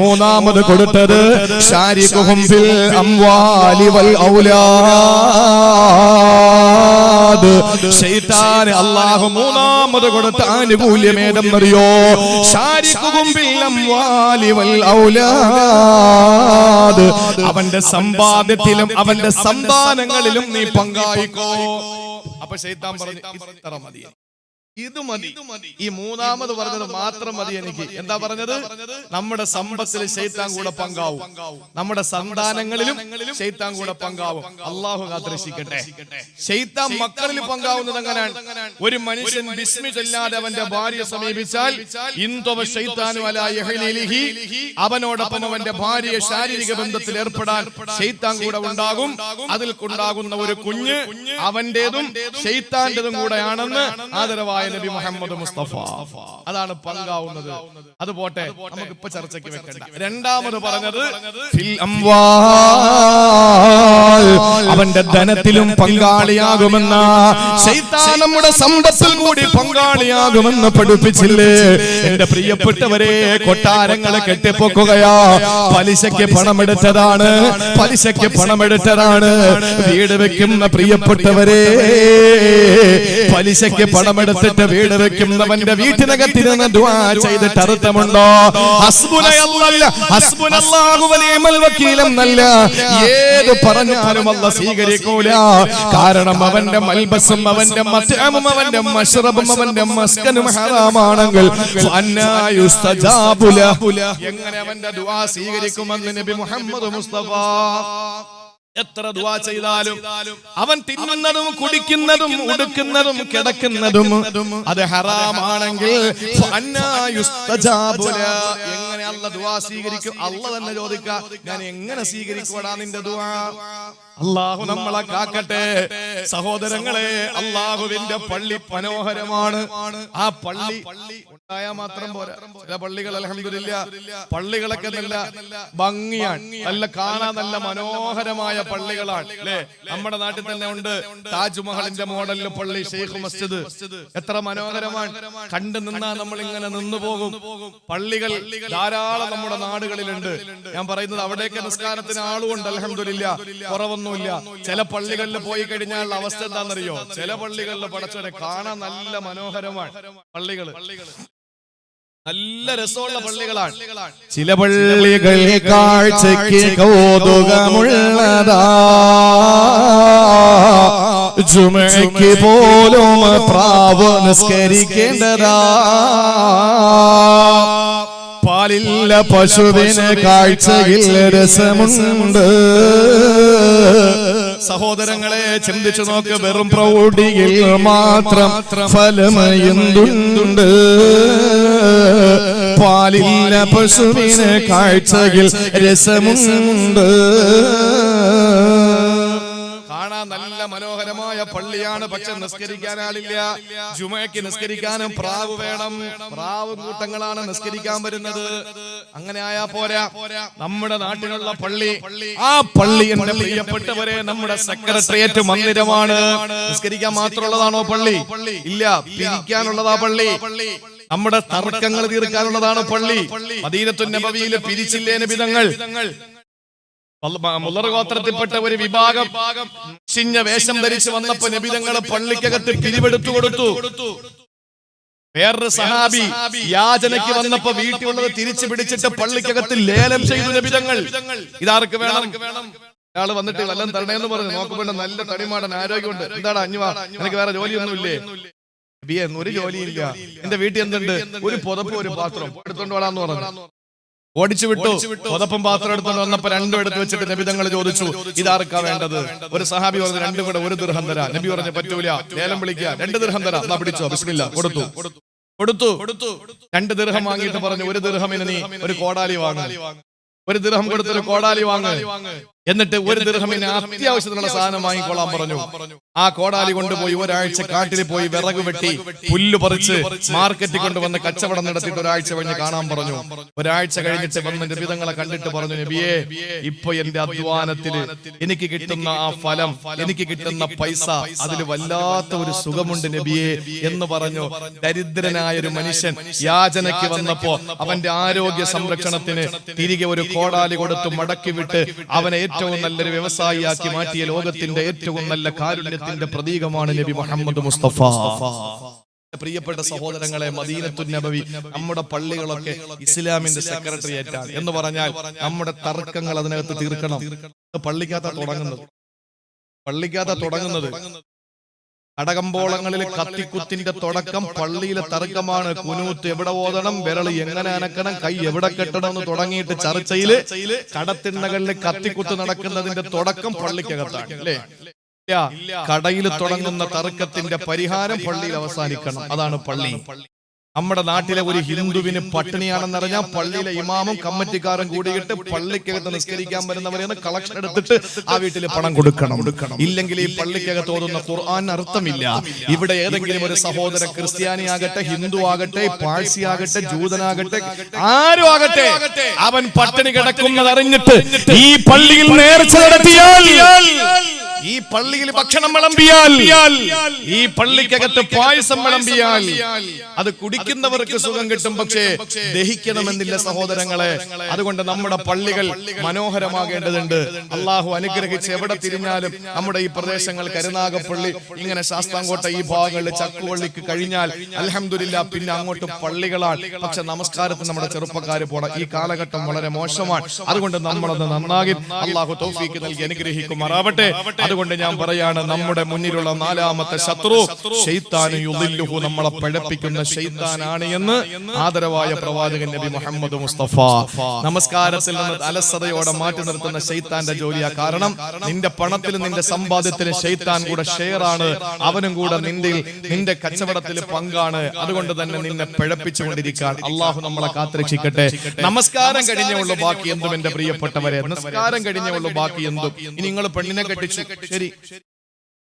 Speaker 1: മൂന്നാമത് കൊടുത്തത് ശാരികുഹും ഫിൽ അംവാലി വൽ ഔലാദ്. ശൈത്താന് അല്ലാഹു മൂന്നാമത് കൊടുത്ത ആനുകൂല്യം ഏതെന്നറിയോ? ശാരികുഹും ഫിൽ അംവാലി വൽ ഔലാദ്. അവന്റെ സമ്പാദ്യത്തിലും അവന്റെ സന്താനങ്ങളിലും നീ പങ്കായിക്കോ. അപ്പൊ ശൈത്താൻ പറഞ്ഞു, ഇത്ര മതി, ഇത് മതി, ഈ മൂന്നാമത് പറഞ്ഞത് മാത്രം മതി എനിക്ക്. എന്താ പറഞ്ഞത്? നമ്മുടെ സമ്പത്തിൽ ശൈത്താൻ കൂടെ പങ്കാവും, നമ്മുടെ സന്താനങ്ങളിലും ശൈത്താൻ കൂടെ പങ്കാവും. അല്ലാഹു കാത്തിരക്ഷിക്കട്ടെ. ശൈത്താൻ മക്കളിൽ പങ്കാവുന്നത് എങ്ങനെയാണ്? ഒരു മനുഷ്യൻ ബിസ്മി ചൊല്ലാതെ അവന്റെ ഭാര്യയെ സമീപിച്ചാൽ അവനോടൊപ്പം അവന്റെ ഭാര്യയെ ശാരീരിക ബന്ധത്തിൽ ഏർപ്പെടാൻ ശൈത്താൻ കൂടെ ഉണ്ടാകും. അതിൽ ഉണ്ടാകുന്ന ഒരു കുഞ്ഞ് അവന്റേതും ശൈത്താന്റേതും കൂടെയാണെന്ന് ആദരവായ നബി മുഹമ്മദ് മുസ്തഫ. അതാണ് പങ്കാവുന്നത്. അത് പോട്ടെ, നമുക്ക് ഇപ്പൊ ചർച്ചയ്ക്ക് വെക്കണ്ട. രണ്ടാമത് പറഞ്ഞത് ഫിൽ അംവാൽ, അവന്റെ ധനത്തിലും പങ്കാളിയാകുമെന്ന. ശൈത്താൻ നമ്മുടെ സമ്പത്തിൽ കൂടി പങ്കാളിയാകുമെന്ന് പഠിപ്പിച്ചില്ലേ? എന്റെ പ്രിയപ്പെട്ടവരെ, കൊട്ടാരങ്ങളെ കെട്ടിപ്പൊക്കുകയാ, പലിശയ്ക്ക് പണമെടുത്തതാണ്, പലിശയ്ക്ക് പണമെടുത്തതാണ്. വീട് വെക്കുന്ന പ്രിയപ്പെട്ടവരെ, പലിശയ്ക്ക് പണമെടുത്തിട്ട് വീട് വെക്കുന്നവന്റെ വീട്ടിനകത്തിരുന്ന് ദുആ ചെയ്തിട്ട് അർത്ഥമുണ്ടോ? ഹസ്ബുനല്ലാഹു വനിഅമൽ വക്കീൽ എന്നല്ല ഏത് പറഞ്ഞാലും അല്ലാഹു സ്വീകരിക്കൂല. കാരണം അവന്റെ മൽബസും അവന്റെ മത്അമും അവന്റെ മശ്റബും അവന്റെ മസ്കനും ഹറാമാണെങ്കിൽ ഫഅന്നാ യുസ്തജാബു ലഹു, എങ്ങനെ അവന്റെ ദുആ സ്വീകരിക്കുമെന്ന് നബി മുഹമ്മദ് മുസ്തഫ. എത്ര ദുആ ചെയ്താലും അവൻ തിന്നുന്നതും കുടിക്കുന്നതും ഉടുക്കുന്നതും കിടക്കുന്നതും അത് ഹറാമാണെങ്കിൽ എങ്ങനെ അല്ലാഹു ദുആ സ്വീകരിക്കും? അല്ലാഹു തന്നെ ചോദിക്കുക, ഞാൻ എങ്ങനെ സ്വീകരിക്കോടാ നിന്റെ ദുആ? അല്ലാഹു നമ്മളെ കാക്കട്ടെ. സഹോദരങ്ങളെ, അല്ലാഹുവിന്റെ പള്ളി മനോഹരമാണ്. ആ പള്ളി ഉണ്ടായാൽ മാത്രം പോരാ. ചില പള്ളികൾ അൽഹംദുലില്ലാ, പള്ളികളൊക്കെ നല്ല ഭംഗിയാണ്, നല്ല കാണാൻ നല്ല മനോഹരമായ പള്ളികളാണ് അല്ലേ? നമ്മുടെ നാട്ടിൽ തന്നെ ഉണ്ട് താജ്മഹലിന്റെ മോഡലിൽ പള്ളി, ഷെയ്ഖ് മസ്ജിദ്. എത്ര മനോഹരമാണ്, കണ്ടു നിന്നാ നമ്മൾ ഇങ്ങനെ നിന്നു പോകും. പള്ളികൾ ധാരാളം നമ്മുടെ നാടുകളിലുണ്ട്. ഞാൻ പറയുന്നത് അവിടെയൊക്കെ നിസ്കാരത്തിന് ആളുണ്ട് അൽഹംദുലില്ലാ, കുറവൊന്നുമില്ല. ചില പള്ളികളിൽ പോയി കഴിഞ്ഞാൽ അവസ്ഥ എന്താണെന്നറിയോ? ചില പള്ളികളിൽ പടച്ചവനെ കാണാൻ നല്ല മനോഹരമാണ് പള്ളികൾ, നല്ല രസമുള്ള പള്ളികളാണ്.
Speaker 2: ചില പള്ളികൾ കാഴ്ചയ്ക്ക് കൗതുകമുള്ളതാ, ജുമയ്ക്ക് പോലും പ്രാവ് നിസ്കരിക്കേണ്ടതാ. പാലില്ല പശുവിന് കാഴ്ചയിൽ രസമുണ്ട്.
Speaker 1: സഹോദരങ്ങളെ, ചിന്തിച്ചു നോക്ക്, വെറും പ്രൗഢിയിൽ
Speaker 2: മാത്രം ഫലമയുണ്ട്. പാലില്ല പശുവിന് കാഴ്ചയിൽ രസമുണ്ട്.
Speaker 1: കാണാൻ നല്ല മനോഹരമായ പള്ളിയാണ്, പക്ഷെ നിസ്കരിക്കാൻ ആളില്ല. ജുമയ്ക്ക് നിസ്കരിക്കാനും പ്രാവ് വേണം. പ്രാവ് കൂട്ടങ്ങളാണ് നിസ്കരിക്കാൻ വരുന്നത്. അങ്ങനെ ആയാ പോരാ. നമ്മുടെ നാട്ടിലുള്ള പള്ളി, ആ പള്ളി എന്റെ പ്രിയപ്പെട്ടവരെ നമ്മുടെ സെക്രട്ടേറിയറ്റ് മന്ദിരമാണ്. നിസ്കരിക്കാൻ മാത്രമുള്ളതാണോ പള്ളി? ഇല്ല, പിരിക്കാനുള്ളതാ പള്ളി. നമ്മുടെ തർക്കങ്ങൾ തീർക്കാനുള്ളതാണ് പള്ളി. മദീനത്തുൻ നബവിയിലെ പിരിച്ചില്ലേ നബിതങ്ങൾ. മുളർ ഗോത്രത്തിൽപ്പെട്ട ഒരു വിഭാഗം ചിഞ്ഞ വേഷം ധരിച്ച് വന്നപ്പോ നബിതങ്ങളെ പള്ളിക്കകത്ത് പിരിവെടുത്തു കൊടുത്തു. വേറൊരു സഹാബി യാചനയ്ക്ക് വന്നപ്പോ വീട്ടിലുള്ളത് തിരിച്ചു പിടിച്ചിട്ട് പള്ളിക്കകത്ത് ലേലം ചെയ്തു നബിതങ്ങൾ. ഇതാർക്ക് വേണം? ഒരാള് വന്നിട്ട് വല്ലതും തരണേന്ന് പറഞ്ഞു. നോക്കുമ്പോ നല്ല തടിമാടൻ, ആരോഗ്യമുണ്ട്. എന്താണ് അഞ്ഞുവാ, എനിക്ക് വേറെ ജോലിയൊന്നുമില്ലേ? ഒരു ജോലിയില്ല. എന്റെ വീട്ടിൽ എന്തുണ്ട്? ഒരു പുതപ്പ് ഒരു പാത്രം എടുത്തോണ്ട് വരാന്ന് പറഞ്ഞു. ഓടിച്ചു വിട്ടു. പുതപ്പും പാത്രം എടുത്തോണ്ട് വന്നപ്പോ രണ്ടും എടുത്ത് വെച്ചിട്ട് നബിതങ്ങൾ ചോദിച്ചു, ഇതാർക്കാ വേണ്ടത്? ഒരു സഹാബി പറഞ്ഞു, രണ്ടും കൂടെ 1 ദിർഹം തരാം. നബി പറഞ്ഞു, പറ്റൂല, ലേലം വിളിക്കുക, 2 ദിർഹം തരാം. എന്നാ പിടിച്ചോ, ബിസ്മില്ലാ. കൊടുത്തു. 2 ദിർഹം വാങ്ങിയിട്ട് പറഞ്ഞു, 1 ദിർഹമിന് നീ ഒരു കോടാലി വാങ്ങ്. 1 ദിർഹം കൊടുത്തൊരു കോടാലി വാങ്ങ്. എന്നിട്ട് 1 ദിർഹമിന് അത്യാവശ്യത്തിനുള്ള സാധനം വാങ്ങിക്കൊള്ളാൻ പറഞ്ഞു. ആ കോടാലി കൊണ്ടുപോയി ഒരാഴ്ച കാട്ടിൽ പോയി വിറക് വെട്ടി പുല്ല് പറിച്ച് മാർക്കറ്റിൽ കൊണ്ടുവന്ന് കച്ചവടം നടത്തിയിട്ട് ഒരാഴ്ച കഴിഞ്ഞ് കാണാൻ പറഞ്ഞു. ഒരാഴ്ച കഴിഞ്ഞിട്ട് വന്ന് നബിതങ്ങളെ കണ്ടിട്ട് പറഞ്ഞു, നബിയേ, ഇപ്പൊ എന്റെ അധ്വാനത്തില് എനിക്ക് കിട്ടുന്ന ആ ഫലം, എനിക്ക് കിട്ടുന്ന പൈസ, അതിൽ വല്ലാത്ത ഒരു സുഖമുണ്ട് നബിയേ എന്ന് പറഞ്ഞു. ദരിദ്രനായ ഒരു മനുഷ്യൻ യാചനയ്ക്ക് വന്നപ്പോ അവന്റെ ആരോഗ്യ സംരക്ഷണത്തിന് തിരികെ ഒരു കോടാലി കൊടുത്ത് മടക്കി വിട്ട് അവനെ ഏറ്റവും നല്ലൊരു വ്യവസായിയാക്കി മാറ്റിയ ലോകത്തിന്റെ ഏറ്റവും നല്ല കാരുണ്യത്തിന്റെ പ്രതീകമാണ് നബി മുഹമ്മദ് മുസ്തഫ. പ്രിയപ്പെട്ട സഹോദരങ്ങളെ, മദീനത്തുൻ നബവി നമ്മുടെ പള്ളികളൊക്കെ ഇസ്ലാമിന്റെ സെക്രട്ടറിയേറ്റ് ആണ് എന്ന് പറഞ്ഞാൽ നമ്മുടെ തർക്കങ്ങൾ അതിനകത്ത് തീർക്കണം. പള്ളിക്കകത്ത തുടങ്ങുന്നത് കടകമ്പോളങ്ങളിൽ കത്തിക്കുത്തിന്റെ തുടക്കം പള്ളിയിലെ തർക്കമാണ്. കുനൂത്ത് എവിടെ ഓതണം, വിരള് എങ്ങനെ അനക്കണം, കൈ എവിടെ കെട്ടണം എന്ന് തുടങ്ങിയിട്ട് ചർച്ചയില് കടത്തിണ്ണകളിൽ കത്തിക്കുത്ത് നടക്കുന്നതിന്റെ തുടക്കം പള്ളിക്കകത്താണ്. അല്ലേ? കടയിൽ തുടങ്ങുന്ന തർക്കത്തിന്റെ പരിഹാരം പള്ളിയിൽ അവസാനിക്കണം. അതാണ് പള്ളി. നമ്മുടെ നാട്ടിലെ ഒരു ഹിന്ദുവിന് പട്ടിണിയാണെന്നറിഞ്ഞാൽ പള്ളിയിലെ ഇമാമും കമ്മിറ്റിക്കാരും കൂടിയിട്ട് പള്ളിക്കകത്ത് നിസ്കരിക്കാൻ വരുന്നവരെന്ന് കളക്ഷൻ എടുത്തിട്ട് ആ വീട്ടിൽ പണം കൊടുക്കണം. ഇല്ലെങ്കിൽ ഈ പള്ളിക്കകത്ത് ഓതുന്ന ഖുർആൻ അർത്ഥമില്ല. ഇവിടെ ഏതെങ്കിലും ഒരു സഹോദരൻ ക്രിസ്ത്യാനി ആകട്ടെ, ഹിന്ദു ആകട്ടെ, പാഴ്സി ആകട്ടെ, ജൂതനാകട്ടെ, ആരും ആകട്ടെ, അവൻ പട്ടിണി കിടക്കുന്നത് അറിഞ്ഞിട്ട് ഈ പള്ളിയിൽ നേർച്ച നടത്തിയാൽ, ഈ പള്ളിയിൽ ഭക്ഷണം വിളമ്പിയാൽ, ഈ പള്ളിക്കകത്ത് പായസം വിളമ്പിയാൽ അത് കുടിക്കുന്നവർക്ക് സുഖം കിട്ടും. പക്ഷേ ദഹിക്കണമെന്നില്ല സഹോദരങ്ങളെ. അതുകൊണ്ട് നമ്മുടെ പള്ളികൾ മനോഹരമാകേണ്ടതുണ്ട്. അള്ളാഹു അനുഗ്രഹിച്ച് എവിടെ തിരിഞ്ഞാലും നമ്മുടെ ഈ പ്രദേശങ്ങൾ, കരുനാഗപ്പള്ളി, ഇങ്ങനെ ശാസ്താംകോട്ട ഈ ഭാഗങ്ങളിൽ ചക്കുവള്ളിക്ക് കഴിഞ്ഞാൽ അൽഹംദുലില്ലാ പിന്നെ അങ്ങോട്ട് പള്ളികളാണ്. പക്ഷെ നമസ്കാരത്തിന് നമ്മുടെ ചെറുപ്പക്കാർ പോണം. ഈ കാലഘട്ടം വളരെ മോശമാണ്. അതുകൊണ്ട് നമ്മളത് നന്നാകി അള്ളാഹു തൗഫീക്ക് നൽകി അനുഗ്രഹിക്കുമാറാവട്ടെ. അതുകൊണ്ട് ഞാൻ പറയാണ്, നമ്മുടെ മുന്നിലുള്ള 4ാമത്തെ ശത്രു ശൈത്താനു യുളില്ലുഹു, നമ്മളെ പഴപ്പിക്കുന്ന ശൈത്താനാണ് എന്ന് ആദരവായ പ്രവാചകൻ നബി മുഹമ്മദ് മുസ്തഫ. നമസ്കാരത്തിൽ നിന്ന് അലസതയോടെ മാറ്റി നിർത്തുന്ന ശൈത്താന്റെ ജോലിയാ. കാരണം നിന്റെ പണത്തിലും നിന്റെ സമ്പാദ്യത്തിലും ശൈത്താൻ കൂടെ ഷെയറാണ്. അവനും കൂടെ നിന്റെ കച്ചവടത്തിൽ പങ്കാണ്. അതുകൊണ്ട് തന്നെ നിന്നെ പിഴപ്പിച്ചുകൊണ്ടിരിക്കാൻ അള്ളാഹു നമ്മളെ കാത്തുരക്ഷിക്കട്ടെ. നമസ്കാരം കഴിഞ്ഞേ ഉള്ളൂ ബാക്കി എന്തും. എന്റെ പ്രിയപ്പെട്ടവരെ, നമസ്കാരം കഴിഞ്ഞേ ഉള്ളൂ ബാക്കി എന്തും. ഇനി നിങ്ങൾ പെണ്ണിനെ കെട്ടിച്ചു, ശരി,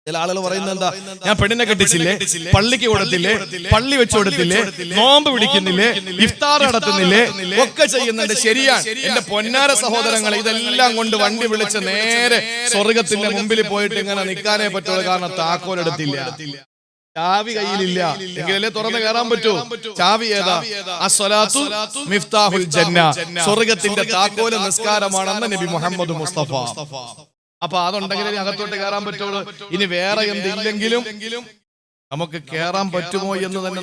Speaker 1: ചില ആളുകൾ പറയുന്നത് എന്താ, ഞാൻ പെണ്ണിനെ കെട്ടിച്ചില്ലേ, പള്ളിക്ക് കൊടുത്തില്ലേ, പള്ളി വെച്ചു കൊടുത്തില്ലേ, നോമ്പ് പിടിക്കുന്നില്ലേ, ഇഫ്താർ നടത്തുന്നില്ലേ, ഒക്കെ ചെയ്യുന്നുണ്ട്. ശരിയാണ്. എന്റെ പൊന്നാര സഹോദരങ്ങളെ, ഇതെല്ലാം കൊണ്ട് വണ്ടി വിളിച്ച് നേരെ സ്വർഗത്തിന്റെ മുമ്പിൽ പോയിട്ട് ഇങ്ങനെ നിൽക്കാനേ പറ്റുള്ളൂ. കാരണം താക്കോലെടുത്തില്ല, ചാവി കയ്യിലില്ല, എങ്കിലല്ലേ തുറന്ന് കയറാൻ പറ്റൂ. ചാവി ഏതാ? അസ്സലാത്തു മിഫ്താഹുൽ ജന്ന, സ്വർഗത്തിന്റെ താക്കോല് നിസ്കാരമാണെന്ന് നബി മുഹമ്മദ് മുസ്തഫ. അപ്പൊ അതുണ്ടെങ്കിലേ അകത്തോട്ട് കയറാൻ പറ്റുള്ളൂ. ഇനി വേറെ എന്തില്ലെങ്കിലും നമുക്ക് കയറാൻ പറ്റുമോ എന്ന് തന്നെ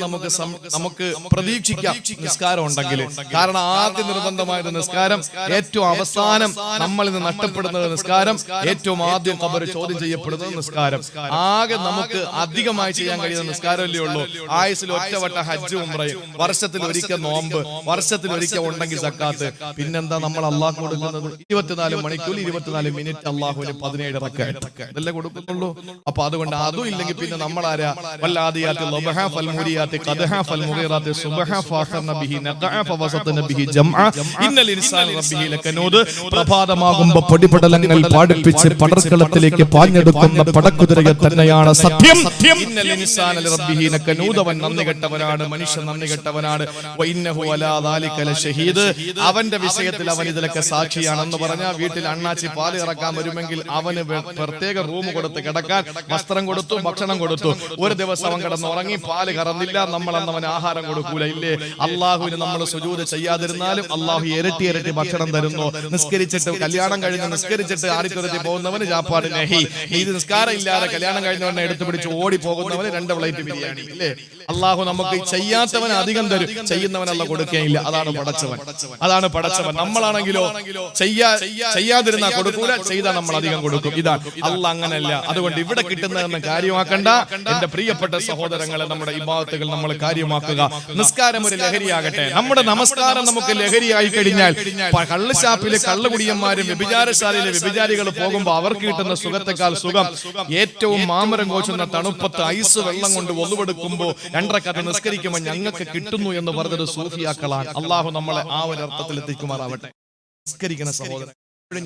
Speaker 1: നമുക്ക് പ്രതീക്ഷിക്കാം, നിസ്കാരം ഉണ്ടെങ്കിൽ. കാരണം ആദ്യ നിർബന്ധമായത് നിസ്കാരം, ഏറ്റവും അവസാനം നമ്മളിൽ നിന്ന് നഷ്ടപ്പെടുന്നത് നിസ്കാരം, ഏറ്റവും ആദ്യം ഖബർ ചോദ്യം ചെയ്യപ്പെടുന്നത് നിസ്കാരം. ആകെ നമുക്ക് അധികമായി ചെയ്യാൻ കഴിയുന്ന നിസ്കാരമല്ലേ ഉള്ളൂ. ആയുസിൽ ഒറ്റവട്ട ഹജ്ജ് ഉംറയും, വർഷത്തിൽ ഒരിക്കൽ നോമ്പ്, വർഷത്തിൽ ഒരിക്കൽ ഉണ്ടെങ്കിൽ സക്കാത്ത്. പിന്നെന്താ നമ്മൾ അള്ളാഹു കൊടുക്കുന്നത്? 24 മണിക്കൂർ 24 മിനിറ്റ് അള്ളാഹുവിന് 17 റക്അത്ത് ഇതല്ലേ കൊടുക്കുന്നുള്ളൂ. അപ്പൊ അതുകൊണ്ട് അതും ഇല്ലെങ്കിൽ പിന്നെ നമ്മളാരാ? والعاديات ضبحا فالموريات قدحا فالمغيرات صبحا فاخرن به نقعا فوسطن به جمعا ان الانسان ربه لكنود. പ്രഭാതമാകുമ്പോൾ പൊടിപടലങ്ങൾ പാടിപ്പിച്ച് പടർക്കളത്തിലേക്ക് പാഞ്ഞെടുക്കുന്ന പടക്കുതിരയെ തന്നെയാണ് സത്യം. ഇന്നൽ ഇൻസാന ലറബ്ബിഹി ലകനൂദ്, അവൻ നന്ദി കെട്ടവനാണ്, മനുഷ്യൻ നന്ദി കെട്ടവനാണ്. വഇന്നഹു അലാ ദാലിക ലശഹീദ്, അവന്റെ വിഷയത്തിൽ അവൻ ഇതിലൊക്കെ സാക്ഷിയാണെന്ന് പറഞ്ഞാൽ വീട്ടിൽ അണ്ണാച്ചി പാല് ഇറക്കാൻ വരുമെങ്കിൽ അവന് പ്രത്യേക റൂം കൊടുത്ത് കിടക്കാൻ വസ്ത്രം കൊടുത്തു, ഭക്ഷണം കൊടുത്തു. ഒരു ദിവസം അവൻ കിടന്ന് ഉറങ്ങി, പാല് കറന്നില്ല, നമ്മൾ അന്ന് അവന് ആഹാരം കൊടുക്കൂല. ഇല്ലേ? അള്ളാഹുവിന് നമ്മൾ സുജൂദ് ചെയ്യാതിരുന്നാലും അള്ളാഹു ഇരട്ടി ഇരട്ടി ഭക്ഷണം തരുന്നു. നിസ്കരിച്ചിട്ട് കല്യാണം കഴിഞ്ഞ് നിസ്കരിച്ചിട്ട് ആടിത്തുരത്തി പോകുന്നവന് ചാപ്പാട് നഹി. ഇത് നിസ്കാരം ഇല്ലാതെ കല്യാണം കഴിഞ്ഞവനെ എടുത്തു പിടിച്ച് ഓടി പോകുന്നവന് 2 പ്ലേറ്റ് ബിരിയാണി. ഇല്ലേ? അള്ളാഹു നമുക്ക് ചെയ്യാത്തവന് അധികം തരും, ചെയ്യുന്നവനല്ല കൊടുക്കുകയില്ല. അതാണ് പടച്ചവൻ, അതാണ് പടച്ചവൻ. നമ്മളാണെങ്കിലോ ചെയ്യാതിരുന്നാ കൊടുക്കൂല, ചെയ്താൽ നമ്മൾ അധികം കൊടുക്കും. ഇതാണ് അള്ളാഹ് അങ്ങനല്ല. അതുകൊണ്ട് ഇവിടെ കിട്ടുന്നതെന്ന് കാര്യമാക്കണ്ട എന്റെ പ്രിയപ്പെട്ട സഹോദരങ്ങളെ. നമ്മുടെ ഇബാദത്തുകൾ നമ്മൾ കാര്യമാക്കുക. നിസ്കാരം ഒരു ലഹരിയാകട്ടെ. നമ്മുടെ നമസ്കാരം നമുക്ക് ലഹരിയായി കഴിഞ്ഞാൽ കള്ളുഷാപ്പിലെ കള്ളുകുടിയന്മാരും വ്യഭിചാരശാലയിലെ വ്യഭിചാരികൾ പോകുമ്പോൾ അവർക്ക് കിട്ടുന്ന സുഖത്തെക്കാൾ സുഖം ഏറ്റവും മാമരം കോച്ചുന്ന തണുപ്പത്ത് ഐസ് വെള്ളം കൊണ്ട് ഒന്നുവെടുക്കുമ്പോൾ 2 റക്അത്ത് നിസ്കരിക്കുമ്പോൾ ഞങ്ങൾക്ക് കിട്ടുന്നു എന്ന് പറഞ്ഞത് സൂഫിയാക്കളാണ്. അള്ളാഹു നമ്മളെ ആ ഒരു അർത്ഥത്തിൽ എത്തിക്കുമാറാവട്ടെ. നിസ്കരിക്കുന്ന സഹോദരൻ,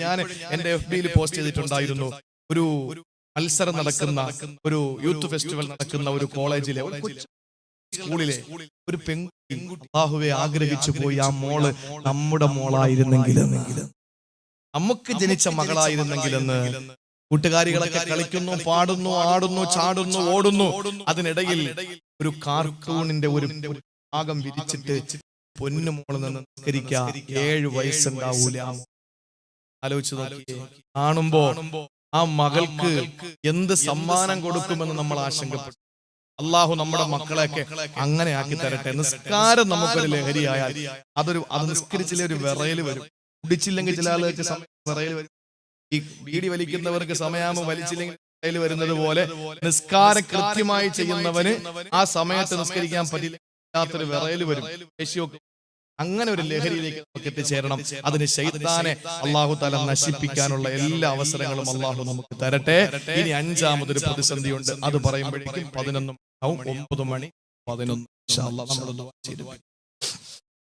Speaker 1: ഞാൻ എന്റെ FB-യിൽ പോസ്റ്റ് ചെയ്തിട്ടുണ്ടായിരുന്നു. ഒരു മത്സരം നടക്കുന്ന, ഒരു യൂത്ത് ഫെസ്റ്റിവൽ നടക്കുന്ന ഒരു കോളേജിലെ ഒരു സ്കൂളിലെ ഒരു പെൺകുട്ടി അല്ലാഹുവേ ആഗ്രഹിച്ചു പോയി, ആ മോള് നമ്മുടെ മോളായിരുന്നെങ്കിലും, നമുക്ക് ജനിച്ച മകളായിരുന്നെങ്കിലെന്ന്. കൂട്ടുകാരികളൊക്കെ കളിക്കുന്നു, പാടുന്നു, ആടുന്നു, ചാടുന്നു, ഓടുന്നു. അതിനിടയിൽ ഒരു കാർട്ടൂണിന്റെ ഒരു ഭാഗം വിരിച്ചിട്ട് പൊന്നുമോള് നിന്ന് നിസ്കരിക്കാം, 7 വയസ്സുണ്ടാവൂല. ആലോചിച്ചു നോക്കിയേ. കാണുമ്പോ ആ മകൾക്ക് എന്ത് സമ്മാനം കൊടുക്കുമെന്ന് നമ്മൾ ആശങ്കപ്പെട്ടു. അള്ളാഹു നമ്മുടെ മക്കളെയൊക്കെ അങ്ങനെ ആക്കി തരട്ടെ. നിസ്കാരം നമുക്കൊരു ലഹരിയായാൽ അത് നിസ്കരിച്ചില്ലേ ഒരു വിറയല് വരും. കുടിച്ചില്ലെങ്കിൽ ചില ആളുകൾക്ക് വിറയല് വരും. ഈ ബീഡി വലിക്കുന്നവർക്ക് സമയാമം വലിച്ചില്ലെങ്കിൽ വിറയല് വരുന്നത് പോലെ നിസ്കാരം കൃത്യമായി ചെയ്യുന്നവന് ആ സമയത്ത് നിസ്കരിക്കാൻ പറ്റില്ലാത്തൊരു വിറയല് വരും. അങ്ങനെ ഒരു ലഹരിയിലേക്ക് നമുക്ക് എത്തിച്ചേരണം. അതിന് ശൈത്താനെ അല്ലാഹു തആല നശിപ്പിക്കാനുള്ള എല്ലാ അവസരങ്ങളും അല്ലാഹു നമുക്ക് തരട്ടെ. ഇനി 5ാമതൊരു പ്രതിസന്ധിയുണ്ട്. അത് പറയുമ്പോഴേക്കും 11 ആവും. 9 മണി 11 ഇൻഷാ അല്ലാഹ് നമ്മൾ ദുആ ചെയ്തു.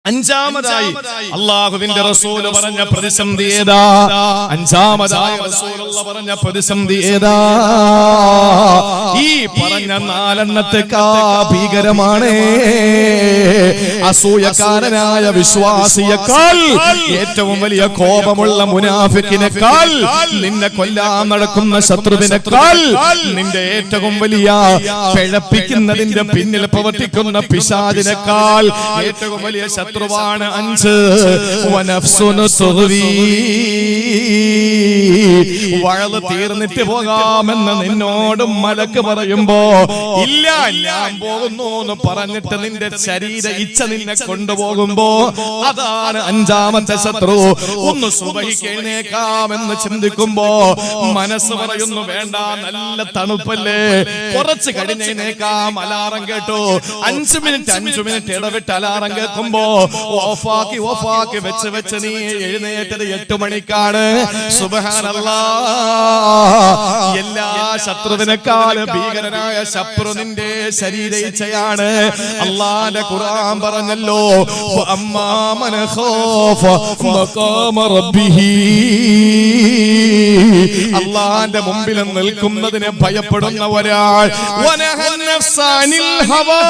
Speaker 1: 5ാമതായി അല്ലാഹുവിന്റെ റസൂൽ പറഞ്ഞ പ്രതിസന്ധി ഏതാ? 5ാമതായി റസൂലുള്ളാഹി പറഞ്ഞ പ്രതിസന്ധി ഏതാ? ഈ പറഞ്ഞ 4 ഭീകരമാണ്. അസൂയക്കാരനായ വിശ്വാസിയേക്കാൾ, ഏറ്റവും വലിയ കോപമുള്ള മുനാഫിക്കിനേക്കാൾ, നിന്നെ കൊല്ലാൻ നടക്കുന്ന ശത്രുവിനേക്കാൾ, നിന്റെ ഏറ്റവും വലിയ പിഴപ്പിക്കുന്നതിന്റെ പിന്നിൽ പ്രവർത്തിക്കുന്ന പിശാചിനേക്കാൾ ഏറ്റവും വലിയ ശത്രുവാണ് 5. വനഫ്സുനു തുഗ്വി, വഴല് തീർന്നിട്ട് പോകാമെന്ന് നിന്നോട് മലക്ക് പറയുമ്പോ ഇല്ല ഞാൻ പോകുന്നു എന്ന് പറഞ്ഞിട്ട് നിന്റെ ശരീര ഇച്ഛ നിന്നെ കൊണ്ടുപോകുമ്പോ അതാണ് 5ാമത്തെ ശത്രു. ഒന്ന് സുബഹിക്ക് എഴുന്നേക്കാമെന്ന് ചിന്തിക്കുമ്പോ മനസ്സ് പറയുന്നു വേണ്ട, നല്ല തണുപ്പല്ലേ, കുറച്ച് കഴിഞ്ഞേക്കാം. അലാറം കേട്ടു, 5 മിനിറ്റ് ഇടവിട്ട് അലാറം കേൾക്കുമ്പോ ഓഫാക്കി വെച്ച് നീ എഴുന്നേറ്റത് 8 മണിക്കാണ്. സുബ്ഹാനല്ലാഹ്, എല്ലാ ശത്രുവിനേക്കാളും ഭീകരനായ ശത്രു നിന്റെ ശരീര ഇച്ഛയാണ്. അല്ലാഹുവിന്റെ ഖുർആൻ പറഞ്ഞല്ലോ, അമ്മാ മൻ ഖാഫ മഖാമ റബ്ബിഹി, അല്ലാഹുവിന്റെ മുമ്പിൽ നിൽക്കുന്നതിനെ ഭയപ്പെടുന്ന ഒരാൾ, വനഹൻ നഫ്സാനിൽ ഹവാ,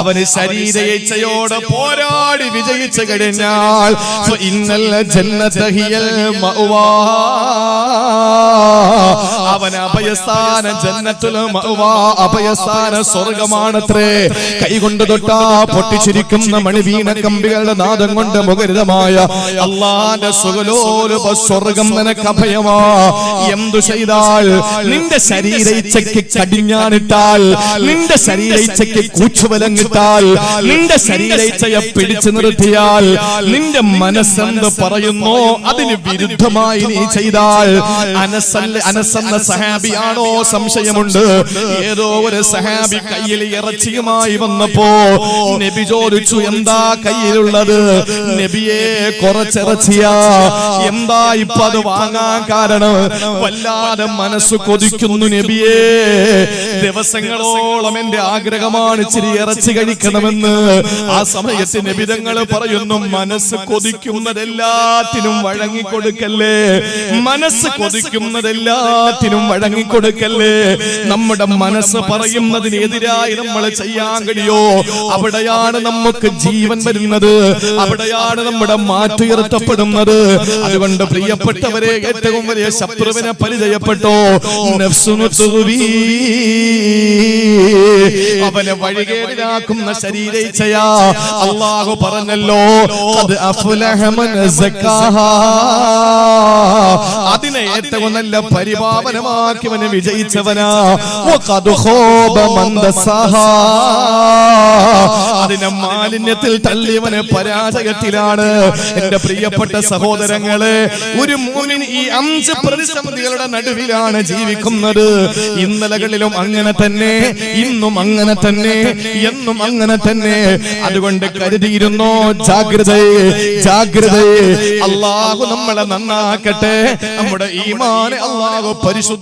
Speaker 1: അവന് ശരീര ഇച്ഛയോട് പോരാടി വിജയിച്ചു കഴിഞ്ഞാൽ ഇന്നൽ ജന്നത ഹിയൽ മഅവാ, അവൻ അഭയസ്ഥാന ജന്നത്തുൽ മഅവാ, അഭയസ്ഥാന സ്വർഗമാണത്രേ. കൈകൊണ്ട് തൊട്ടാ പൊട്ടിച്ചിരിക്കുന്ന മണിവീണ കമ്പികളുടെ നാദം കൊണ്ട് മുഖരിതമായ അല്ലാഹുവിന്റെ സുഖലോലുപ സ്വർഗം നിനക്ക് അഭയമാ. എന്തു ചെയ്താൽ, നിന്റെ ശരീര ഇച്ഛയ്ക്ക് കടിഞ്ഞാണിട്ടാൽ, നിന്റെ ശരീര ഇച്ഛയ്ക്ക് കൂച്ചുവലങ്ങിട്ടാൽ, നിന്റെ ശരീര ഇച്ഛയെ പിടിച്ചു നിർത്തിയാൽ, നിന്റെ മനസ്സെന്ത് പറയുന്നോ അതിന് വിരുദ്ധമായി നീ ചെയ്താൽ, അനസെന്ന സഹാബിയാണോ സംശയമുണ്ട്. ഏതോ ഒരു സഹാബി കയ്യിൽ ഇറച്ചിയുമായി വന്നപ്പോ നബി ചോദിച്ചു, എന്താ കയ്യിലുള്ളത്? നബിയെ, കുറച്ചിറച്ചിയാ. എന്താ ഇപ്പൊ അത് വാങ്ങാൻ കാരണം? വല്ലാതെ മനസ്സ് കൊതിക്കുന്നു നബിയെ, ദിവസങ്ങളോളം എന്റെ ആഗ്രഹമാണ് ഇച്ചിരി ഇറച്ചി കഴിക്കണമെന്ന്. ആ സമയത്ത് നബിതങ്ങൾ പറയുന്നു, മനസ്സ് കൊതിക്കുന്നതെല്ലാത്തിനും വഴങ്ങിക്കൊടുക്കല്ലേ, മനസ്സ് കൊതിക്കുന്നതെല്ലാം എല്ലാത്തിനും വഴങ്ങിക്കൊടുക്കല്ലേ. നമ്മുടെ മനസ്സ് പറയുന്നതിനെതിരായി നമ്മൾ ചെയ്യാൻ കഴിയോ? അവിടെയാണ് നമുക്ക് ജീവൻ വരുന്നത്, അവിടെയാണ് നമ്മുടെ മാറ്റുയർത്തപ്പെടുന്നത്. അതുകൊണ്ട് പ്രിയപ്പെട്ടവരെ, ഏറ്റവും വലിയ ശത്രുവിനെ പരിചയപ്പെട്ടോ. അവനെ വഴികേടിലാക്കുന്ന ശരീരേച്ഛയാ. അല്ലാഹു പറഞ്ഞല്ലോ, ഖദ് അഫ്ലഹ മൻ സക്കാഹാ. അതിനെ ഏറ്റവും നല്ല പരിപാവനമാക്കിയവന് വിജയിച്ചവനാ. വഖദ് ഖാബ മൻ ദസ്സാഹാ. അതിനെ മാലിന്യത്തിൽ തള്ളിയവന് പരാജയത്തിലാണ്. എന്റെ പ്രിയപ്പെട്ട സഹോദരങ്ങളെ, ഒരു മുഅ്മിൻ ഈ 5 പ്രതിസന്ധികളുടെ നടുവിലാണ് ജീവിക്കുന്നത്. ഇന്നലകളിലും അങ്ങനെ തന്നെ, ഇന്നും അങ്ങനെ തന്നെ, എന്നും അങ്ങനെ തന്നെ. അതുകൊണ്ട് കരുതിയിരുന്നോ, ജാഗ്രതയെ, ജാഗ്രതയെ. അല്ലാഹു നമ്മളെ നന്നാക്കട്ടെ. നമ്മുടെ ഈമാനെ അല്ലാഹു പരിശുദ്ധ